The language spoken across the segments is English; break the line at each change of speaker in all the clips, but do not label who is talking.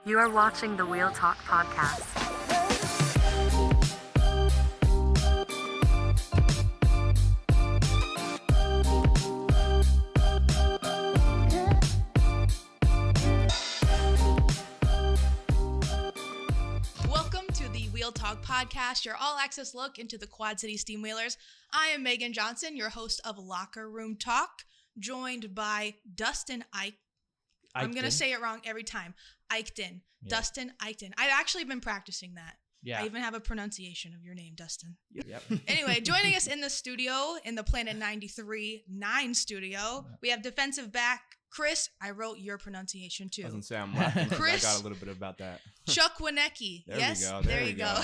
You are watching the Wheel Talk podcast.
Welcome to the Wheel Talk podcast, your all-access look into the Quad City Steam Whalers. I am Megan Johnson, your host of Locker Room Talk, joined by Dustin Ike. I'm going to say it wrong every time. Eichten. Yeah. Dustin Eichten. I've actually been practicing that. Yeah. I even have a pronunciation of your name, Dustin. Yep. Anyway, joining us in the studio, in the Planet 93.9 studio, we have defensive back Chris. I wrote your pronunciation too.
Doesn't say I'm laughing. Chris, I got a little bit about that.
Chukwuneke.
Yes,
there you go.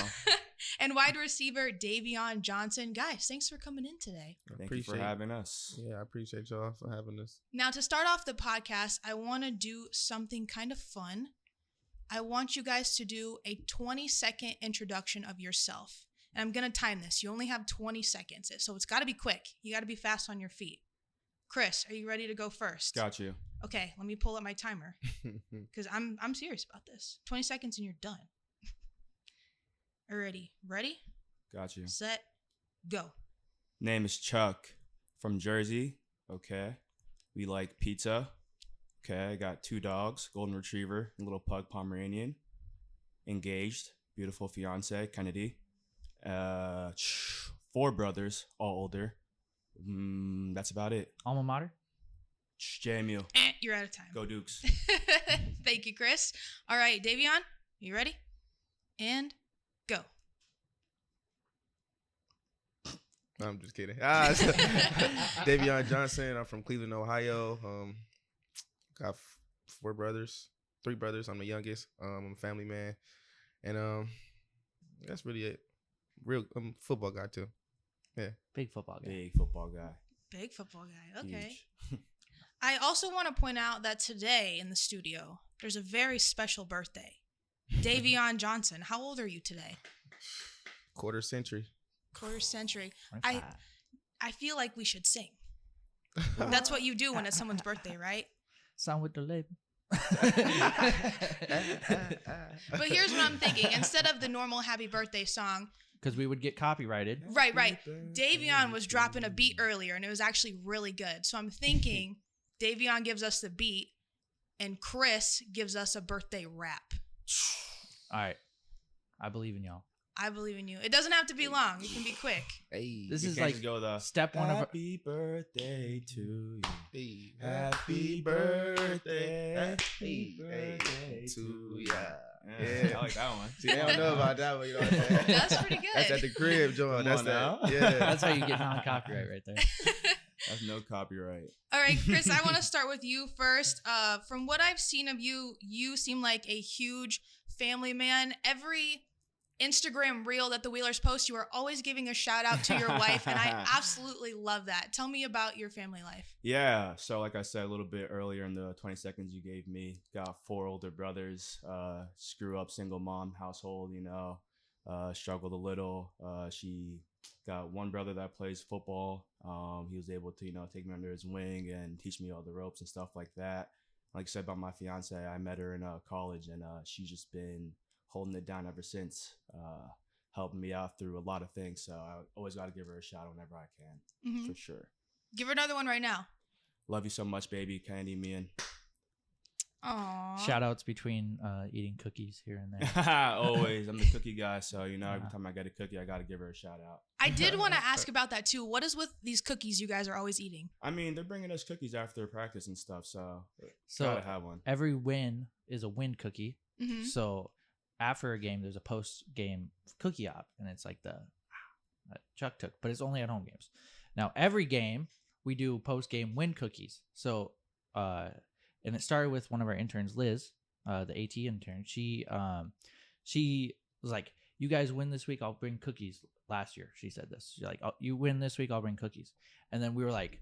And wide receiver Davion Johnson. Guys, thanks for coming in today.
Thank you for having us.
Yeah, I appreciate y'all for having us.
Now, to start off the podcast, I want to do something kind of fun. I want you guys to do a 20-second introduction of yourself. And I'm going to time this. You only have 20 seconds, so it's got to be quick. You got to be fast on your feet. Chris, are you ready to go first?
Got you.
Okay, let me pull up my timer because I'm serious about this. 20 seconds and you're done. Alrighty, ready?
Got you.
Set, go.
Name is Chuck from Jersey. Okay. We like pizza. Okay, I got 2 dogs, golden retriever, and little pug Pomeranian. Engaged, beautiful fiance, Kennedy. 4 brothers, all older. That's about it.
Alma mater?
JMU.
You're out of time.
Go Dukes.
Thank you, Chris. All right, Davion, you ready? And go.
I'm just kidding. Davion Johnson. I'm from Cleveland, Ohio. Got 4 brothers, 3 brothers. I'm the youngest. I'm a family man, and that's really it. I'm a football guy too. Yeah,
big football guy.
Big football guy.
Big football guy. Okay.
Huge.
I also want to point out that today in the studio, there's a very special birthday. Davion Johnson. How old are you today?
Quarter century.
I feel like we should sing. That's what you do when it's someone's birthday, right?
Sound with the label.
But here's what I'm thinking. Instead of the normal happy birthday song,
because we would get copyrighted.
Right. Davion was dropping a beat earlier, and it was actually really good. So I'm thinking Davion gives us the beat, and Chris gives us a birthday rap.
All right. I believe in y'all.
I believe in you. It doesn't have to be long. It can be quick.
Hey,
this is like step one of
Happy birthday to you.
Hey,
Happy birthday.
Happy birthday to ya.
Yeah, I like that one.
See, they don't know about that one. You know what I'm saying?
That's pretty good.
That's at the crib, John. That's that. Yeah.
That's how you get non-copyright right there.
That's no copyright.
All right, Chris, I want to start with you first. From what I've seen of you, you seem like a huge family man. Every Instagram reel that the Wheelers post, you are always giving a shout out to your wife, and I absolutely love that. Tell me about your family life.
Yeah, so like I said a little bit earlier in the 20 seconds you gave me, got 4 older brothers, screw up single mom household, struggled a little. She got 1 brother that plays football. He was able to, take me under his wing and teach me all the ropes and stuff like that. Like I said about my fiance, I met her in college, and she's just been holding it down ever since, helping me out through a lot of things. So I always got to give her a shout whenever I can, for sure.
Give her another one right now.
Love you so much, baby. Candy, me and.
Aww.
Shout outs between eating cookies here and there.
Always. I'm the cookie guy. So, every time I get a cookie, I got to give her a shout out.
I did want to ask about that too. What is with these cookies you guys are always eating?
I mean, they're bringing us cookies after practice and stuff. So gotta have one.
Every win is a win cookie.
Mm-hmm.
So after a game, there's a post-game cookie op, and it's like that Chuck took, but it's only at home games. Now, every game, we do post-game win cookies. So, and it started with one of our interns, Liz, the AT intern. She was like, you guys win this week, I'll bring cookies. Last year, she said this. She's like, oh, you win this week, I'll bring cookies. And then we were like,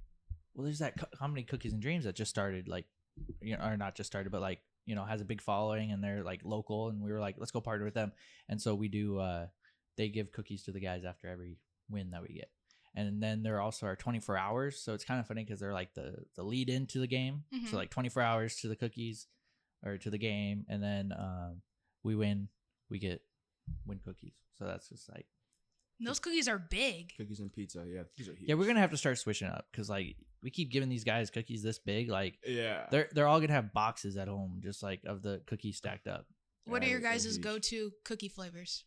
well, there's that Comedy Cookies and Dreams that just started, or not just started, but has a big following, and they're like local, and we were like, let's go partner with them. And so we do they give cookies to the guys after every win that we get. And then there also are 24 hours, so it's kind of funny because they're like the lead into the game. So like 24 hours to the cookies, or to the game, and then we win, we get win cookies. So that's just like
Those cookies are big.
Cookies and pizza. Yeah, these are huge.
yeah, we're gonna have to start switching up because like we keep giving these guys cookies this big, like
Yeah.
they're all gonna have boxes at home just like of the cookies stacked up.
What are
Yeah,
your
they're
guys'
huge.
go-to cookie flavors?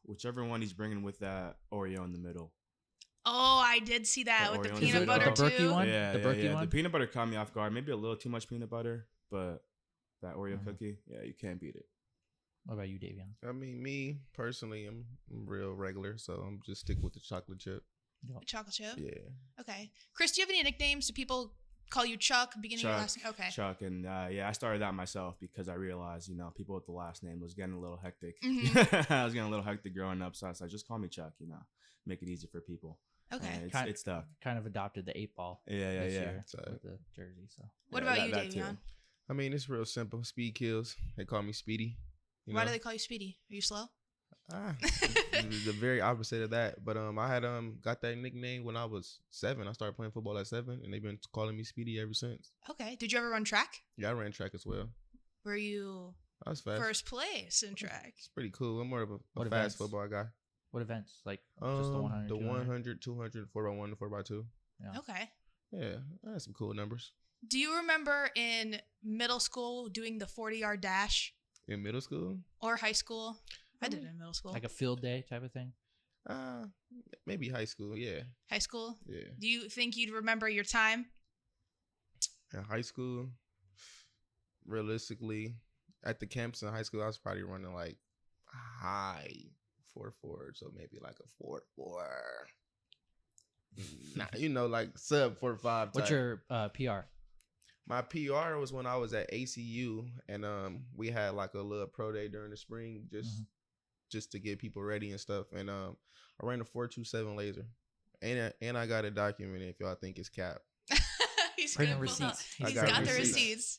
Whichever one he's bringing with that Oreo in the middle.
Oh, I did see that
The
with the
Oreo
peanut
and
butter
the Berkey
too.
one?
Yeah,
The
yeah,
Berkey
yeah.
one?
The peanut butter caught me off guard. Maybe a little too much peanut butter, but that Oreo
Mhm.
cookie, yeah, you can't beat it.
What about you, Davion?
I mean, me personally, I'm real regular, so I'm just stick with the chocolate chip.
Chocolate chip.
Yeah.
Okay. Chris, do you have any nicknames? Do people call you Chuck? Beginning of your
Chuck,
last name? Okay.
Chuck, and yeah, I started that myself because I realized, people with the last name was getting a little hectic.
Mhm.
I was getting a little hectic growing up, so I was like, just call me Chuck, make it easy for people.
Okay.
And it's stuck.
Kind of adopted the 8-ball.
Yeah,
this
yeah.
year
So-
with the jersey. So
What
Yeah,
about you,
that too.
Davion?
I mean, it's real simple. Speed kills. They call me Speedy. You
Why
know?
do they call you Speedy? Are you slow?
The very opposite of that. But I had got that nickname when I was 7. I started playing football at 7, and they've been calling me Speedy ever since.
Okay. Did you ever run track?
Yeah, I ran track as well.
Were you
I was fast.
first place in track?
It's pretty cool. I'm more of a
What
fast
events?
football guy.
what events? Like just the 100,
the
200?
100, 200, 4x1, and 4x2.
Yeah.
Okay.
Yeah, I had some cool numbers
Do you remember in middle school doing the 40-yard dash
in middle school.
or high school? I did it in middle school.
Like a field day type of thing.
Maybe high school. Yeah,
High school?
yeah.
Do you think you'd remember your time?
In high school, realistically, at the camps in high school, I was probably running like high 4.4, so maybe like a 4.4. Nah, like sub 4.5.
What's your PR?
My PR was when I was at ACU, and we had like a little pro day during the spring, just to get people ready and stuff. And I ran a 4.27 laser, and I got it documented. If y'all think it's cap,
He's
Bring
gonna
the
pull up-
receipts.
He's
I got
got the
receipts.
receipts.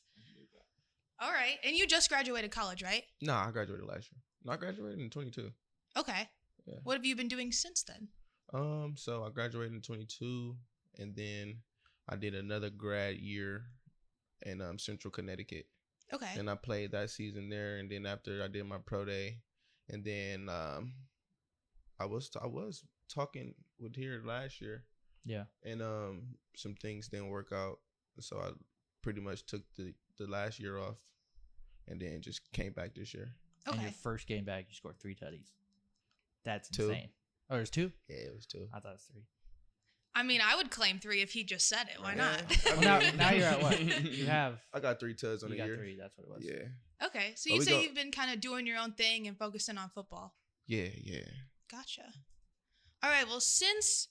All right. And you just graduated college, right?
Nah, I graduated last year. No, I graduated in 22.
Okay.
Yeah.
What have you been doing since then?
So I graduated in 22, and then I did another grad year in Central Connecticut,
Okay.
and I played that season there. And then after I did my pro day, and then I was talking with here last year,
Yeah.
and some things didn't work out, so I pretty much took the last year off, and then just came back this year.
And your
Okay.
first game back, you scored 3 tutties. That's
2.
insane. Oh, there's 2?
Yeah, it was 2.
I thought it was 3.
I mean, I would claim 3 if he just said it. Why
Yeah.
not?
I
Well,
mean-
now you're at what? You have.
I got 3 tuds on
You
the
got
year.
3. That's what it was.
Yeah,
Okay. So
But
you
we
say
go-
you've been kind of doing your own thing and focusing on football.
yeah.
Gotcha. All right. Well, since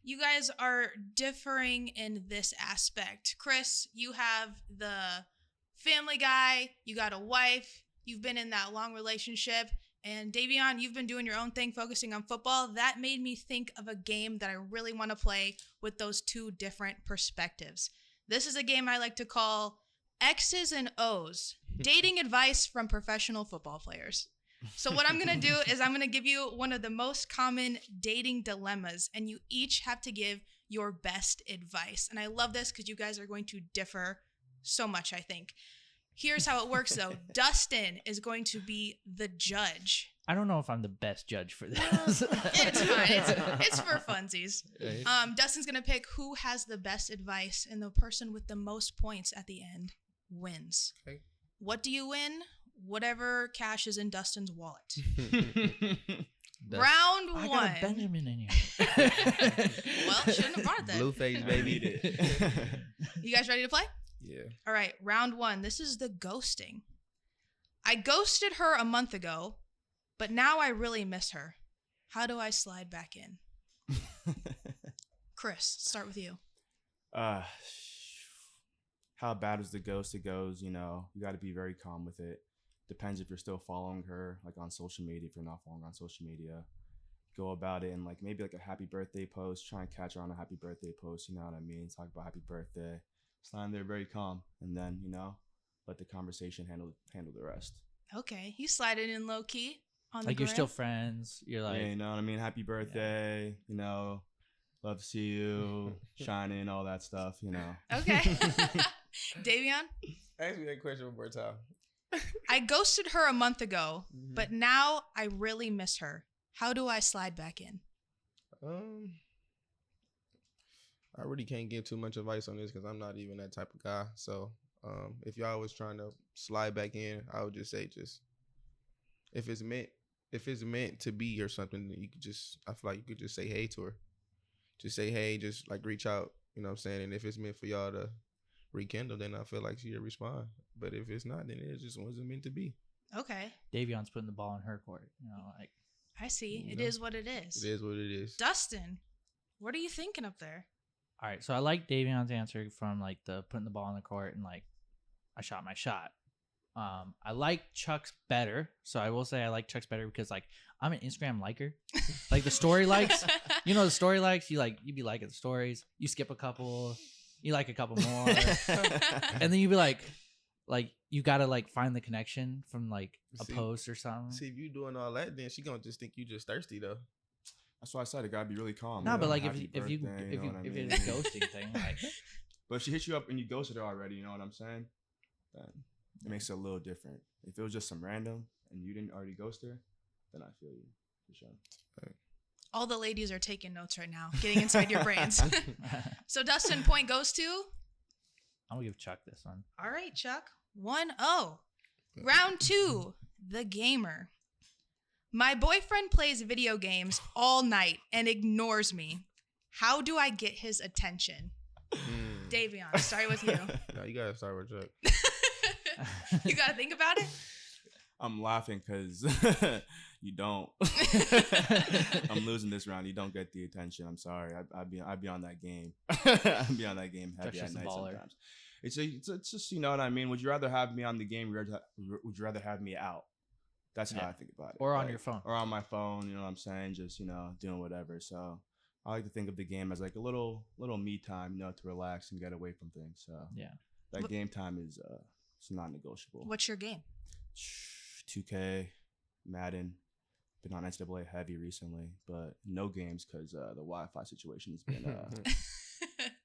you guys are differing in this aspect, Chris, you have the family guy, you got a wife, you've been in that long relationship, and Davion, you've been doing your own thing, focusing on football. That made me think of a game that I really want to play with those 2 different perspectives. This is a game I like to call X's and O's, dating advice from professional football players. So what I'm going to do is I'm going to give you one of the most common dating dilemmas, and you each have to give your best advice. And I love this because you guys are going to differ so much, I think. Here's how it works, though. Dustin is going to be the judge.
I don't know if I'm the best judge for this.
It's fine. It's for funsies. Dustin's going to pick who has the best advice, and the person with the most points at the end wins.
Okay.
What do you win? Whatever cash is in Dustin's wallet.
That's-
Round
I
1.
got a Benjamin in here.
Well, shouldn't have brought that.
Blueface,
I
baby.
need it.
You guys ready to play?
Yeah.
All right, round 1. This is the ghosting. I ghosted her a month ago, but now I really miss her. How do I slide back in? Chris, start with you.
How bad is the ghost? It goes, you got to be very calm with it. Depends if you're still following her, like on social media. If you're not following her on social media, go about it and like maybe like a happy birthday post. Try and catch her on a happy birthday post. You know what I mean? Talk about happy birthday. Stand there very calm, and then let the conversation handle the rest.
Okay, you slide it in low key on the
Like you're
gram.
still friends. You're like,
Yeah, you know what I mean? Happy birthday. Love to see you shining, all that stuff.
Okay. Davion?
Ask me that question one more time.
I ghosted her a month ago, but now I really miss her. How do I slide back in?
I really can't give too much advice on this because I'm not even that type of guy. So, if y'all was trying to slide back in, I would just say, if it's meant to be or something, you could I feel like you could just say hey to her. Just say hey, just like reach out. You know what I'm saying? And if it's meant for y'all to rekindle, then I feel like she'll respond. But if it's not, then it just wasn't meant to be.
Okay.
Davion's putting the ball in her court. Like
I see. It is what it is.
It is what it is.
Dustin, what are you thinking up there?
all right, so I like Davion's answer from like the putting the ball in the court and like I shot my shot. I like Chuck's better, so I will say I like Chuck's better because like I'm an Instagram liker, like the story likes. You know the story likes. You be liking the stories. You skip a couple, you like a couple more, and then you be like you gotta like find the connection from like a post or something.
See, if you doing all that, then she gonna just think you just thirsty though.
That's why I said it gotta be really calm.
No, but like if
Happy
you
birthday,
if it's a ghosting thing, like.
But if she hits you up and you ghosted her already, you know what I'm saying? Then it makes it a little different. If it was just some random and you didn't already ghost her, then I feel you for sure.
Right.
All the ladies are taking notes right now, getting inside your brains. So Dustin, point goes to?
I'm gonna give Chuck this one.
All right, Chuck. 1-0. Round 2, the gamer. My boyfriend plays video games all night and ignores me. How do I get his attention? Davion, start with you.
No, you gotta start with Chuck.
You gotta think about it.
I'm laughing because you don't. I'm losing this round. You don't get the attention. I'm sorry. I'd be on that game. I'd be on that game heavy at night sometimes. It's just, you know what I mean? Would you rather have me on the game or would you rather have me out? That's how I think about it.
Or on your phone.
Or on my phone, you know what I'm saying? Just, you know, doing whatever. So I like to think of the game as like a little me time, you know, to relax and get away from things. So
yeah,
that game time is it's non-negotiable.
What's your game?
2K, Madden. Been on NCAA heavy recently, but no games because the Wi-Fi situation has been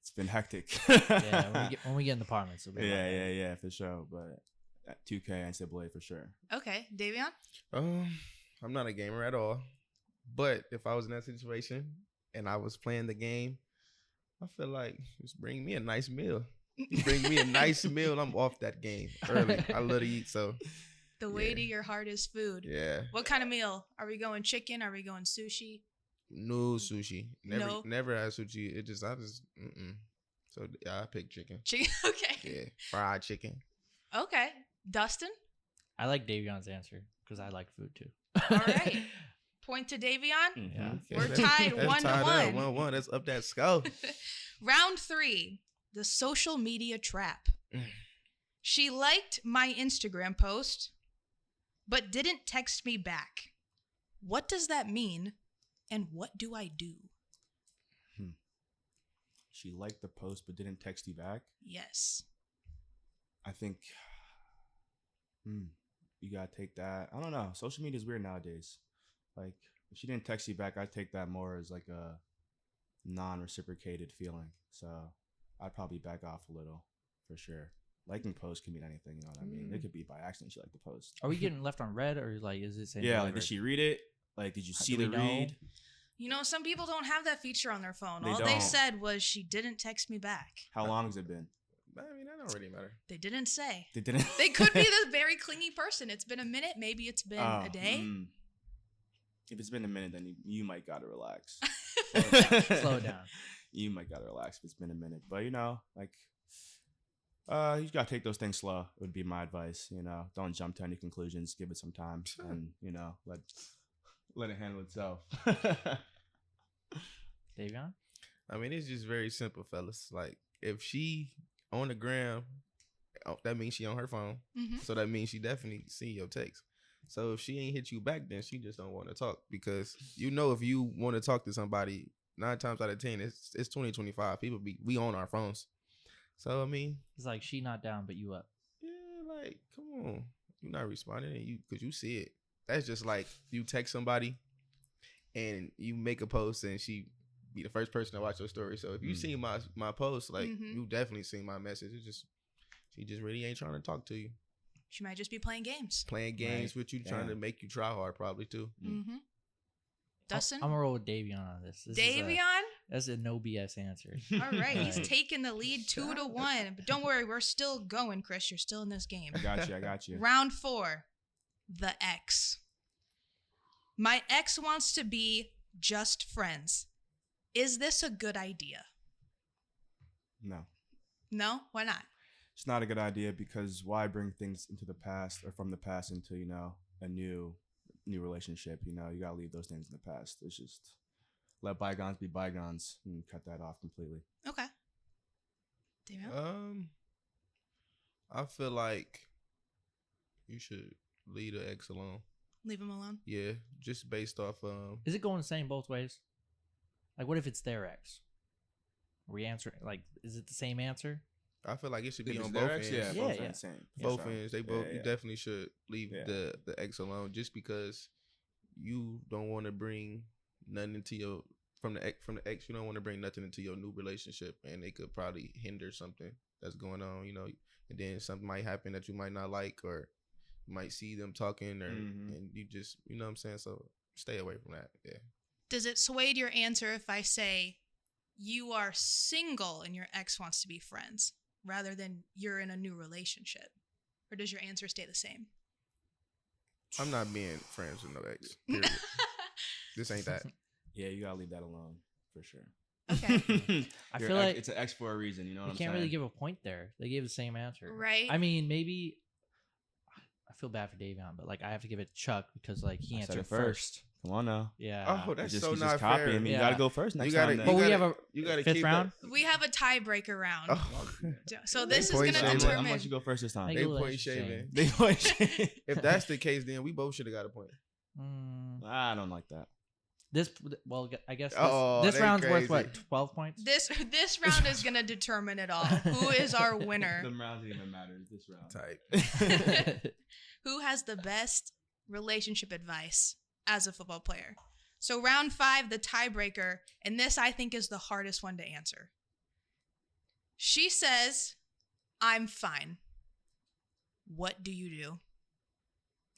it's been hectic.
Yeah, when we get in the apartments, it'll be
yeah, for sure. But 2K, NCAA for sure.
Okay, Davion?
I'm not a gamer at all, but if I was in that situation and I was playing the game, I feel like just bring me a nice meal. Bring me a nice meal. I'm off that game early. I love to eat, so.
The way to your heart is food.
Yeah.
What kind of meal? Are we going chicken? Are we going sushi?
No sushi. Never had sushi. So yeah, I pick chicken.
Chicken? Okay.
Yeah, fried chicken.
Okay. Dustin?
I like Davion's answer because I like food too.
All right. Point to Davion.
Yeah.
We're tied 1-1.
1-1. Let's up that score.
Round 3, the social media trap. She liked my Instagram post, but didn't text me back. What does that mean, and what do I do?
She liked the post but didn't text you back?
Yes.
I think you gotta take that. I don't know. Social media is weird nowadays. Like, if she didn't text you back, I'd take that more as like a non-reciprocated feeling. So I'd probably back off a little for sure. Liking posts can mean anything, you know what I mean? It could be by accident she liked the post.
Are we getting left on red or like is it saying?
Yeah, like did she read it? Like, did you see the read?
You know, some people don't have that feature on their phone.
They
All
don't.
they said was she didn't text me back.
How long has it been?
I mean, that don't really matter.
They didn't say.
They didn't.
They could be this very clingy person. It's been a minute. Maybe it's been a day.
If it's been a minute, then you might gotta relax.
Slow down.
You might gotta relax if it's been a minute. But you know, like, you gotta take those things slow. Would be my advice. You know, don't jump to any conclusions. Give it some time, and you know, let it handle itself.
Davion?
I mean, it's just very simple, fellas. Like, if she on the gram, that means she on her phone.
Mm-hmm.
So that means she definitely see your text. So if she ain't hit you back, then she just don't want to talk. Because you know, if you want to talk to somebody, 9 times out of 10, it's 2025. We on our phones. So I mean,
it's like she not down, but you up.
Yeah, like, come on, you not responding, and because you see it. That's just like you text somebody, and you make a post, and she be the first person to watch your story. So if you see my post, like you definitely seen my message. It's just she just really ain't trying to talk to you.
She might just be playing games.
Playing games
Right.
with you, trying to make you try hard, probably too.
Mm-hmm. Dustin?
I'm gonna roll with Davion on this.
Davion?
That's a no BS answer.
All right. He's
Right.
taking the lead 2-1. But don't worry, we're still going, Chris. You're still in this game.
I got you.
Round 4, the ex. My ex wants to be just friends. Is this a good idea?
No.
No? Why not?
It's not a good idea because why bring things into the past or from the past into, you know, a new relationship? You know, you gotta leave those things in the past. It's just let bygones be bygones and cut that off completely.
Okay. Davion?
I feel like you should leave the ex alone.
Leave him alone.
Yeah, just based off
Is it going the same both ways? Like, what if it's their ex? Are we answering, like, is it the same answer?
I feel like it should be
If
on
it's
both
their ex,
ends.
yeah,
Yeah,
both
yeah.
ends same.
Both
For sure.
ends. They both.
Yeah,
You
yeah.
definitely should leave
Yeah.
the ex alone, just because you don't want to bring nothing into your from the ex. You don't want to bring nothing into your new relationship, and it could probably hinder something that's going on. You know, and then something might happen that you might not like, or you might see them talking, or and you just, you know what I'm saying. So stay away from that. Yeah.
Does it sway your answer if I say you are single and your ex wants to be friends rather than you're in a new relationship? Or does your answer stay the same?
I'm not being friends with no ex. Period. This ain't that.
Yeah, you gotta leave that alone for sure.
Okay.
I
Your
feel
ex-
like
it's an X for a reason. You know what
you
I'm
can't
saying?
really give a point there. They gave the same answer.
Right.
I mean, maybe I feel bad for Davion, but like I have to give it to Chuck because like he
I said
answered
it
first.
Come on now.
Yeah.
Oh, that's
He's
so
he's
not
copying
fair.
me.
Yeah.
You gotta go first next
You gotta-
time. then.
But we
gotta-
have a
you gotta
fifth
keep
round.
We have a tiebreaker round.
Oh.
So this is
Point
going to
shaving.
I'm
determine.
gonna let you go first this time.
Make
They
it a little
point shaving.
They point shaving.
If that's the case, then we both should have got a point.
I don't like that.
This well, I guess this,
Oh,
this
they
round's
crazy.
worth what, 12 points?
This round is going to determine it all. Who is our winner?
The rounds didn't even matter. This round.
Type.
Who has the best relationship advice as a football player? So round 5, the tiebreaker, and this I think is the hardest one to answer. She says, "I'm fine." What do you do?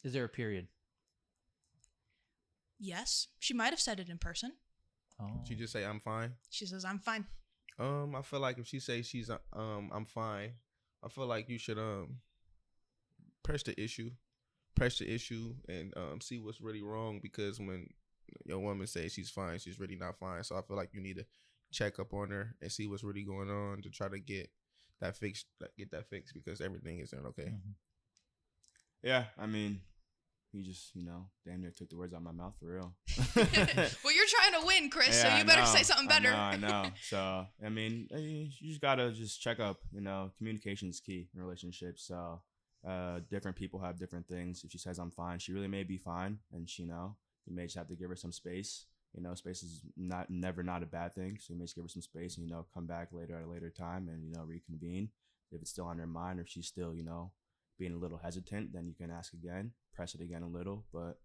Is there a period?
Yes, she might have said it in person.
Oh.
She just say I'm fine.
She says, "I'm fine."
I feel like if she say she's I'm fine, I feel like you should press the issue and see what's really wrong, because when your woman says she's fine, she's really not fine. So I feel like you need to check up on her and see what's really going on to try to get that fixed, because everything isn't okay.
Mhm.
Yeah, I mean, you just, damn near took the words out of my mouth for real.
Well, you're trying to win, Chris, so
Yeah,
you
I
better
know,
say something better.
I know. So, I mean, you just gotta just check up. Communication is key in relationships. So, different people have different things. If she says I'm fine, she really may be fine, and you may just have to give her some space. Space is never not a bad thing. So you may just give her some space and, come back later at a later time and, reconvene. If it's still on her mind, or if she's still, being a little hesitant, then you can ask again, press it again a little. But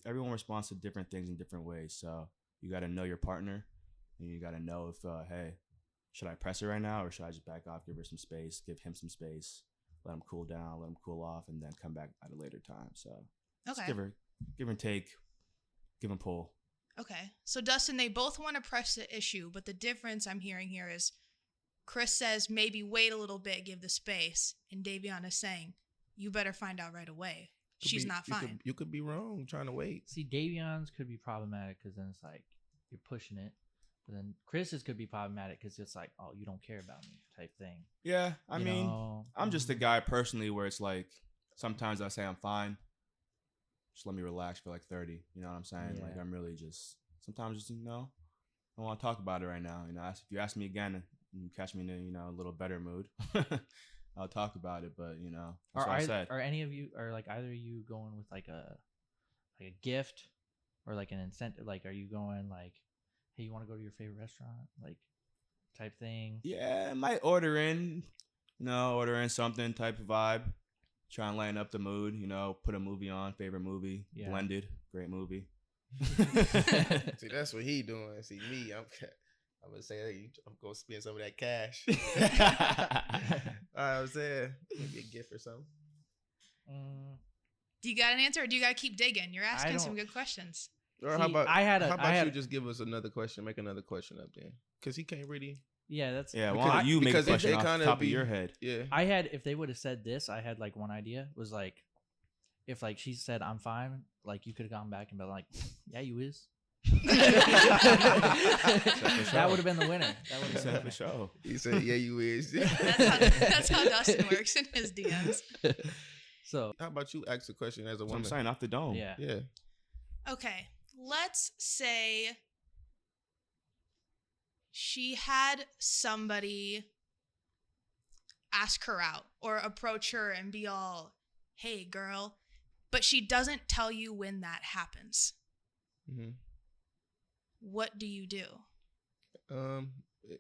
everyone responds to different things in different ways. So you got to know your partner, and you got to know if, hey, should I press her right now, or should I just back off, give her some space, give him some space, let him cool down, let him cool off, and then come back at a later time. So just
Okay.
give and take, give and pull.
Okay. So, Dustin, they both want to press the issue, but the difference I'm hearing here is Chris says maybe wait a little bit, give the space, and Davion is saying you better find out right away. She's not fine.
You could be wrong trying to wait.
See, Davion's could be problematic because then it's like you're pushing it. But then Chris's could be problematic because it's like, oh, you don't care about me type thing.
Yeah, I
You
mean,
know?
I'm just a guy personally where it's like sometimes I say I'm fine. Just let me relax for like 30. You know what I'm saying?
Yeah.
Like I'm really just sometimes just I don't want to talk about it right now. If you ask me again and catch me in a little better mood, I'll talk about it. But that's what I said.
Are any of you, or like either of you going with like a gift or like an incentive? Like, are you going like, hey, you want to go to your favorite restaurant, like type thing?
Yeah, I might order in something type of vibe. Try and lighten up the mood, put a movie on, favorite movie,
Yeah.
Blended, great movie.
See, that's what he doing. See, me, I'm gonna say, hey, I'm gonna spend some of that cash. I'm saying maybe a gift or something.
Do you got an answer, or do you got to keep digging? You're asking some
don't-
good questions.
Or
See,
how about
I had
you just give us another question? Make another question up there, because he can't really.
Yeah, that's
Yeah,
Because-
why don't you make a
because
question
it
off the
kinda
top
be-
of your head?
Yeah.
I had if they would have said this, I had like one idea was like if like she said I'm fine, like you could have gone back and been like, yeah, you is. That would have been the winner. That would
He
have
said
been
for
the
sure.
He said, "Yeah, you is."
That's how Dustin works in his DMs.
winner. So
How about you ask a question as a
So I'm
woman?
saying off the dome.
yeah,
Yeah.
Okay, let's say she had somebody ask her out or approach her and be all, hey, girl, but she doesn't tell you when that happens.
Mm-hmm.
What do you do?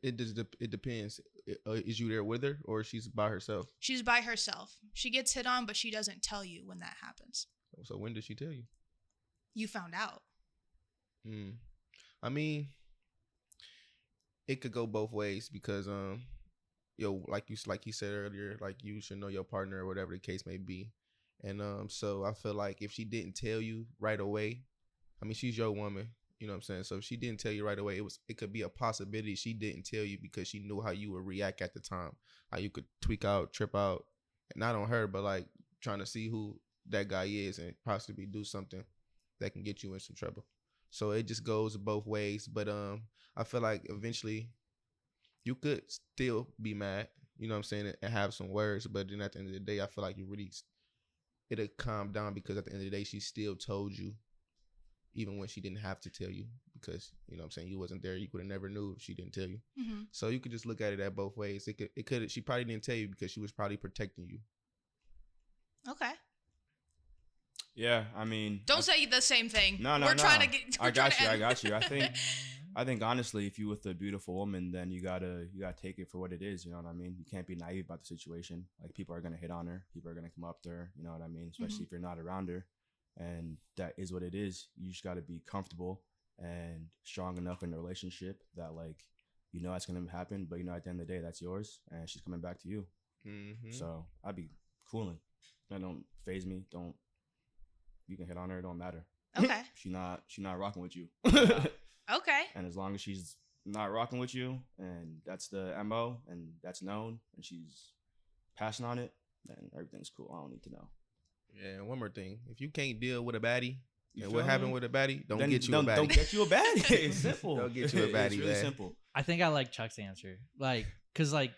It depends. Is you there with her or she's by herself?
She's by herself. She gets hit on, but she doesn't tell you when that happens.
So when does she tell you?
You found out.
I mean, it could go both ways because like you said earlier, like you should know your partner or whatever the case may be. And so I feel like if she didn't tell you right away, I mean, she's your woman, you know what I'm saying? So if she didn't tell you right away, it could be a possibility she didn't tell you because she knew how you would react at the time, how you could tweak out, trip out, and not on her, but like trying to see who that guy is and possibly do something that can get you in some trouble. So it just goes both ways. But I feel like eventually you could still be mad, you know what I'm saying, and have some words. But then at the end of the day, I feel like it'll calm down because at the end of the day, she still told you, even when she didn't have to tell you because, you know what I'm saying, you wasn't there. You could have never knew if she didn't tell you.
Mm-hmm.
So you could just look at it at both ways. She probably didn't tell you because she was probably protecting you.
Okay.
Yeah, I mean,
Don't say the same thing.
No,
We're trying to get.
I got you. I think honestly, if you with a beautiful woman, then you gotta take it for what it is. You know what I mean? You can't be naive about the situation. Like people are gonna hit on her, people are gonna come up to her. You know what I mean? Especially if you're not around her, and that is what it is. You just gotta be comfortable and strong enough in the relationship that like you know it's gonna happen, but you know at the end of the day that's yours, and she's coming back to you.
Mm-hmm.
So I'd be cooling. That don't phase me. Don't. You can hit on her. It don't matter.
Okay.
She not rocking with you.
Okay.
And as long as she's not rocking with you, and that's the MO, and that's known, and she's passing on it, then everything's cool. I don't need to know.
Yeah, and one more thing. If you can't deal with a baddie,
You
and
feel
what happened
me?
with a baddie, don't
Then
get you a baddie.
Don't get you a baddie. It's simple.
Don't get you a baddie,
It's really
man.
simple.
I think I like Chuck's answer, like, cause like,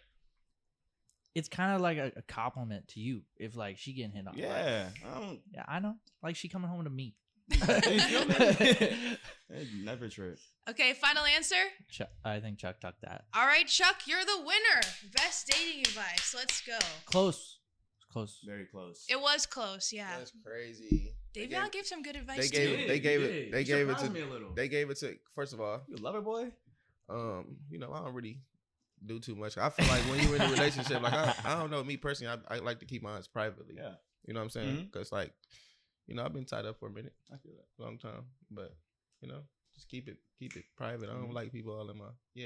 it's kind of like a compliment to you if like she getting hit on.
Yeah.
Like, yeah, I know. Like she coming home to me.
You feel me? It never trip.
Okay, final answer.
I think Chuck took that.
All right, Chuck, you're the winner. Best dating advice. Let's go.
Close. Close.
Very close.
It was close, yeah.
That's crazy.
Davion gave some good advice
They
too.
gave it
me a little.
They gave it to. First of all,
You a lover boy?
you know, I don't really do too much. I feel like when you're in a relationship, like I don't know, me personally, I like to keep mine privately.
Yeah.
You know what I'm saying?
Mhm.
Because like, you know, I've been tied up for a minute,
I feel that.
long time, but you know, just keep it private. I don't like people all in my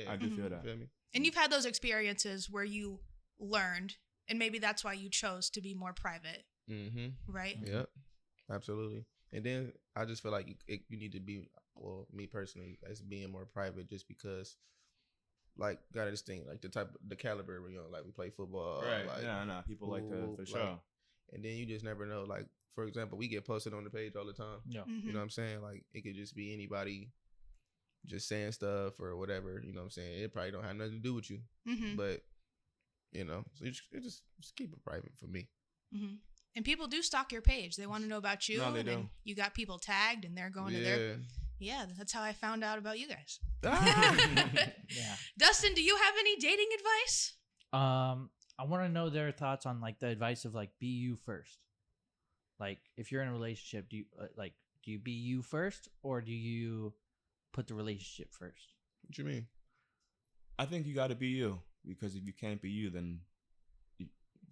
I do feel
You
that.
feel me?
And you've had those experiences where you learned, and maybe that's why you chose to be more private,
Mm-hmm.
right?
Yep. Absolutely. And then I just feel like you need to be, well, me personally, as being more private, just because, like, got this thing, like the caliber, you know, like we play football,
Right.
Like,
Yeah, no. People like to
hoop,
for
like,
sure.
and then you just never know. Like, for example, we get posted on the page all the time.
Yeah.
Mhm.
You know what I'm saying? Like, it could just be anybody just saying stuff or whatever. You know what I'm saying? It probably don't have nothing to do with you,
Mhm.
but you know, so you just keep it private for me.
Mhm. And people do stalk your page. They want to know about you.
No, they
and then
do.
you got people tagged, and they're going to their. Yeah, that's how I found out about you guys.
Yeah.
Dustin, do you have any dating advice?
I want to know their thoughts on like the advice of like be you first. Like if you're in a relationship, do you be you first or do you put the relationship first?
What you mean?
I think you got to be you, because if you can't be you, then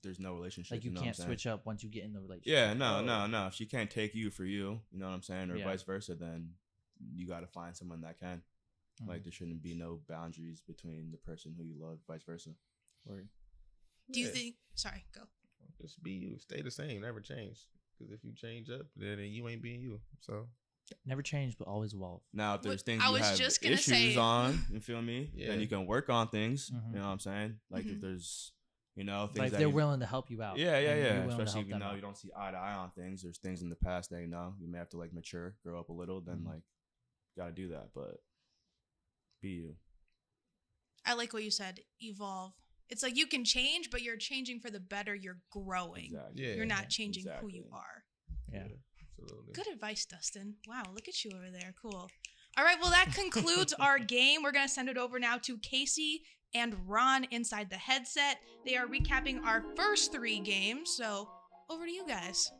there's no relationship.
Like you
know
can't
what I'm saying?
switch up once you get in the relationship.
Yeah, no. If she can't take you for you know what I'm saying, or
Yeah.
vice versa, then you got to find someone that can. Like there shouldn't be no boundaries between the person who you love, vice versa.
Do you think? Sorry, go.
Just be you. Stay the same. Never change. Because if you change up, then you ain't being you. So
Never change, but always evolve.
Now, if there's things
I
you
was
have
just gonna
issues
say-
on, you feel me?
Yeah.
Then you can work on things.
Mhm.
You know what I'm saying? Like if
Mhm.
there's, things
Like
that
they're
you-
willing to help you out.
Yeah,
and you're willing to
Especially
help
if you
them
know
out.
you don't see eye to eye on things. There's things in the past that you may have to like mature, grow up a little. Then
Mhm.
like, gotta do that. But be you.
I like what you said. Evolve. It's like you can change, but you're changing for the better. You're growing.
Exactly.
Yeah.
You're not changing who
Exactly.
you are.
Yeah.
Absolutely.
Good advice, Dustin. Wow, look at you over there. Cool. All right, well, that concludes our game. We're going to send it over now to Kasey and Ron inside the headset. They are recapping our first 3 games. So over to you guys.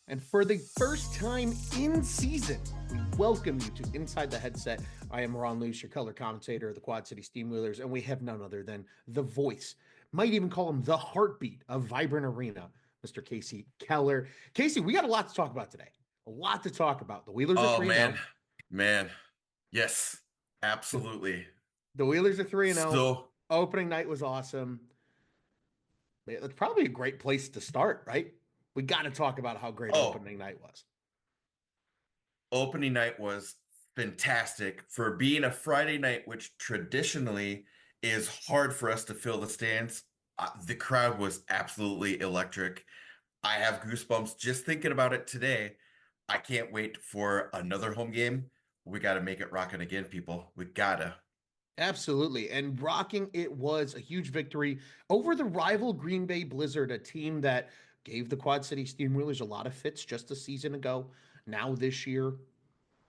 And for the first time in season, we welcome you to Inside the Headset. I am Ron Luce, your color commentator of the Quad City Steamwheelers, and we have none other than the voice, might even call him the heartbeat of Vibrant Arena, Mr. Kasey Keller. Kasey, we got a lot to talk about today. A lot to talk about. The Wheelers are 3-0.
Man. Yes, absolutely.
The Wheelers are 3-0.
So,
Opening night was awesome. It's probably a great place to start, right? We got to talk about how great opening night was.
opening night was fantastic for being a Friday night, which traditionally is hard for us to fill the stands. The crowd was absolutely electric. I have goosebumps just thinking about it today. I can't wait for another home game. We got to make it rocking again, people. We gotta.
Absolutely. And rocking it was a huge victory over the rival Green Bay Blizzard, a team that gave the Quad City Steamwheelers a lot of fits just a season ago. Now this year,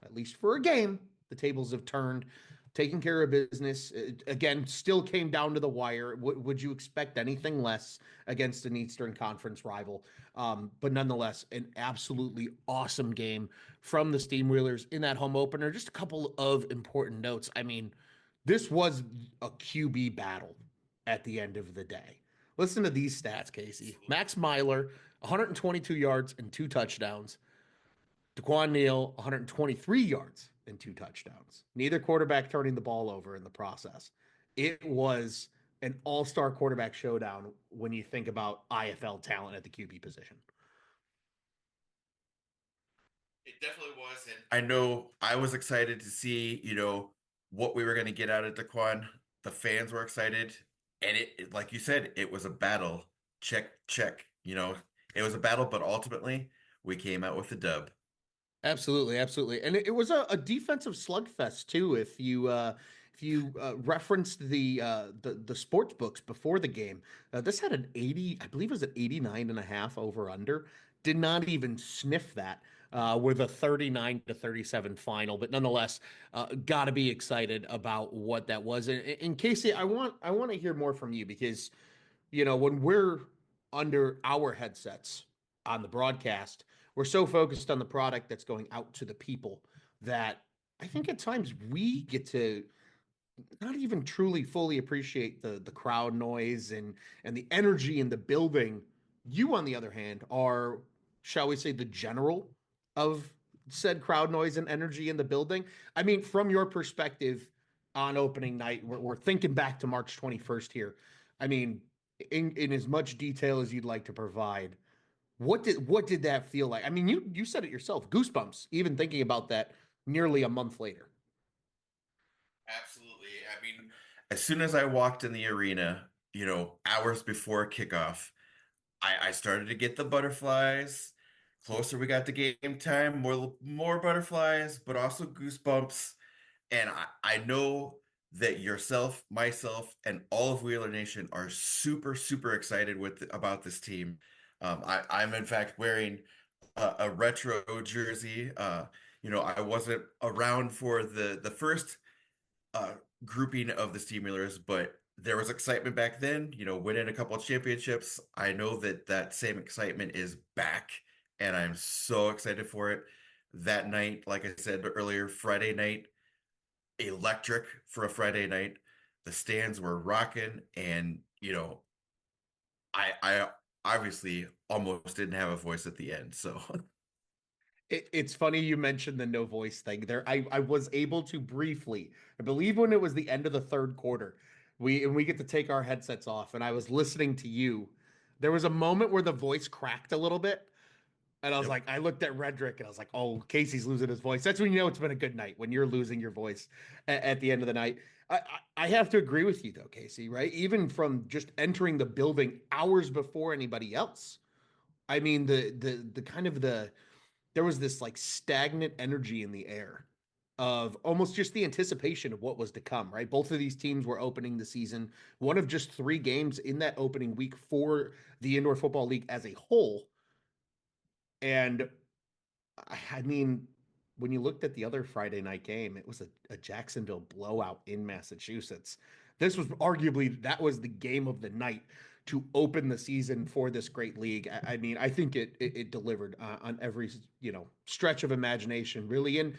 at least for a game, the tables have turned, taking care of business. Again, still came down to the wire. Would you expect anything less against an Eastern Conference rival? But nonetheless, an absolutely awesome game from the Steamwheelers in that home opener. Just a couple of important notes. I mean, this was a QB battle at the end of the day. Listen to these stats, Kasey. Max Myler, 122 yards and 2 touchdowns. DeQuan Neal, 123 yards and 2 touchdowns. Neither quarterback turning the ball over in the process. It was an all-star quarterback showdown when you think about IFL talent at the QB position.
It definitely was. And I know I was excited to see, what we were going to get out of Daquan. The fans were excited. And it, like you said, it was a battle. Check. It was a battle, but ultimately we came out with the dub.
Absolutely. And it was a defensive slugfest too. If you referenced the sports books before the game, this had an 80, I believe it was an 89.5 over under. Did not even sniff that with a 39-37 final, but nonetheless, got to be excited about what that was. And Kasey, I want to hear more from you because, when we're under our headsets on the broadcast, we're so focused on the product that's going out to the people that I think at times we get to not even truly fully appreciate the crowd noise and the energy in the building. You, on the other hand, are, shall we say, the general of said crowd noise and energy in the building. I mean, from your perspective on opening night, we're thinking back to March 21st here. I mean, in as much detail as you'd like to provide, what did that feel like? I mean, you said it yourself, goosebumps, even thinking about that nearly a month later.
Absolutely. I mean, as soon as I walked in the arena, hours before kickoff, I started to get the butterflies. Closer we got to game time, more butterflies, but also goosebumps. And I know that yourself, myself, and all of Wheeler Nation are super, super excited about this team. I'm in fact wearing a retro jersey. I wasn't around for the first grouping of the Steamwheelers, but there was excitement back then, winning a couple of championships. I know that same excitement is back, and I'm so excited for it. That night, like I said earlier, Friday night, electric for a Friday night. The stands were rocking, and, I obviously almost didn't have a voice at the end, so.
It's funny you mentioned the no voice thing there. I was able to briefly, I believe when it was the end of the third quarter, we get to take our headsets off, and I was listening to you. There was a moment where the voice cracked a little bit, and I was
Yep.
like, I looked at Redrick and I was like, oh, Casey's losing his voice. That's when you know it's been a good night, when you're losing your voice at the end of the night. I have to agree with you though, Casey, right? Even from just entering the building hours before anybody else. I mean, the kind of the there was this like stagnant energy in the air of almost just the anticipation of what was to come, right? Both of these teams were opening the season, one of just 3 games in that opening week for the Indoor Football League as a whole. And I mean, when you looked at the other Friday night game, it was a Jacksonville blowout in Massachusetts. This was arguably that was the game of the night to open the season for this great league. I mean, I think it delivered on every stretch of imagination, really. And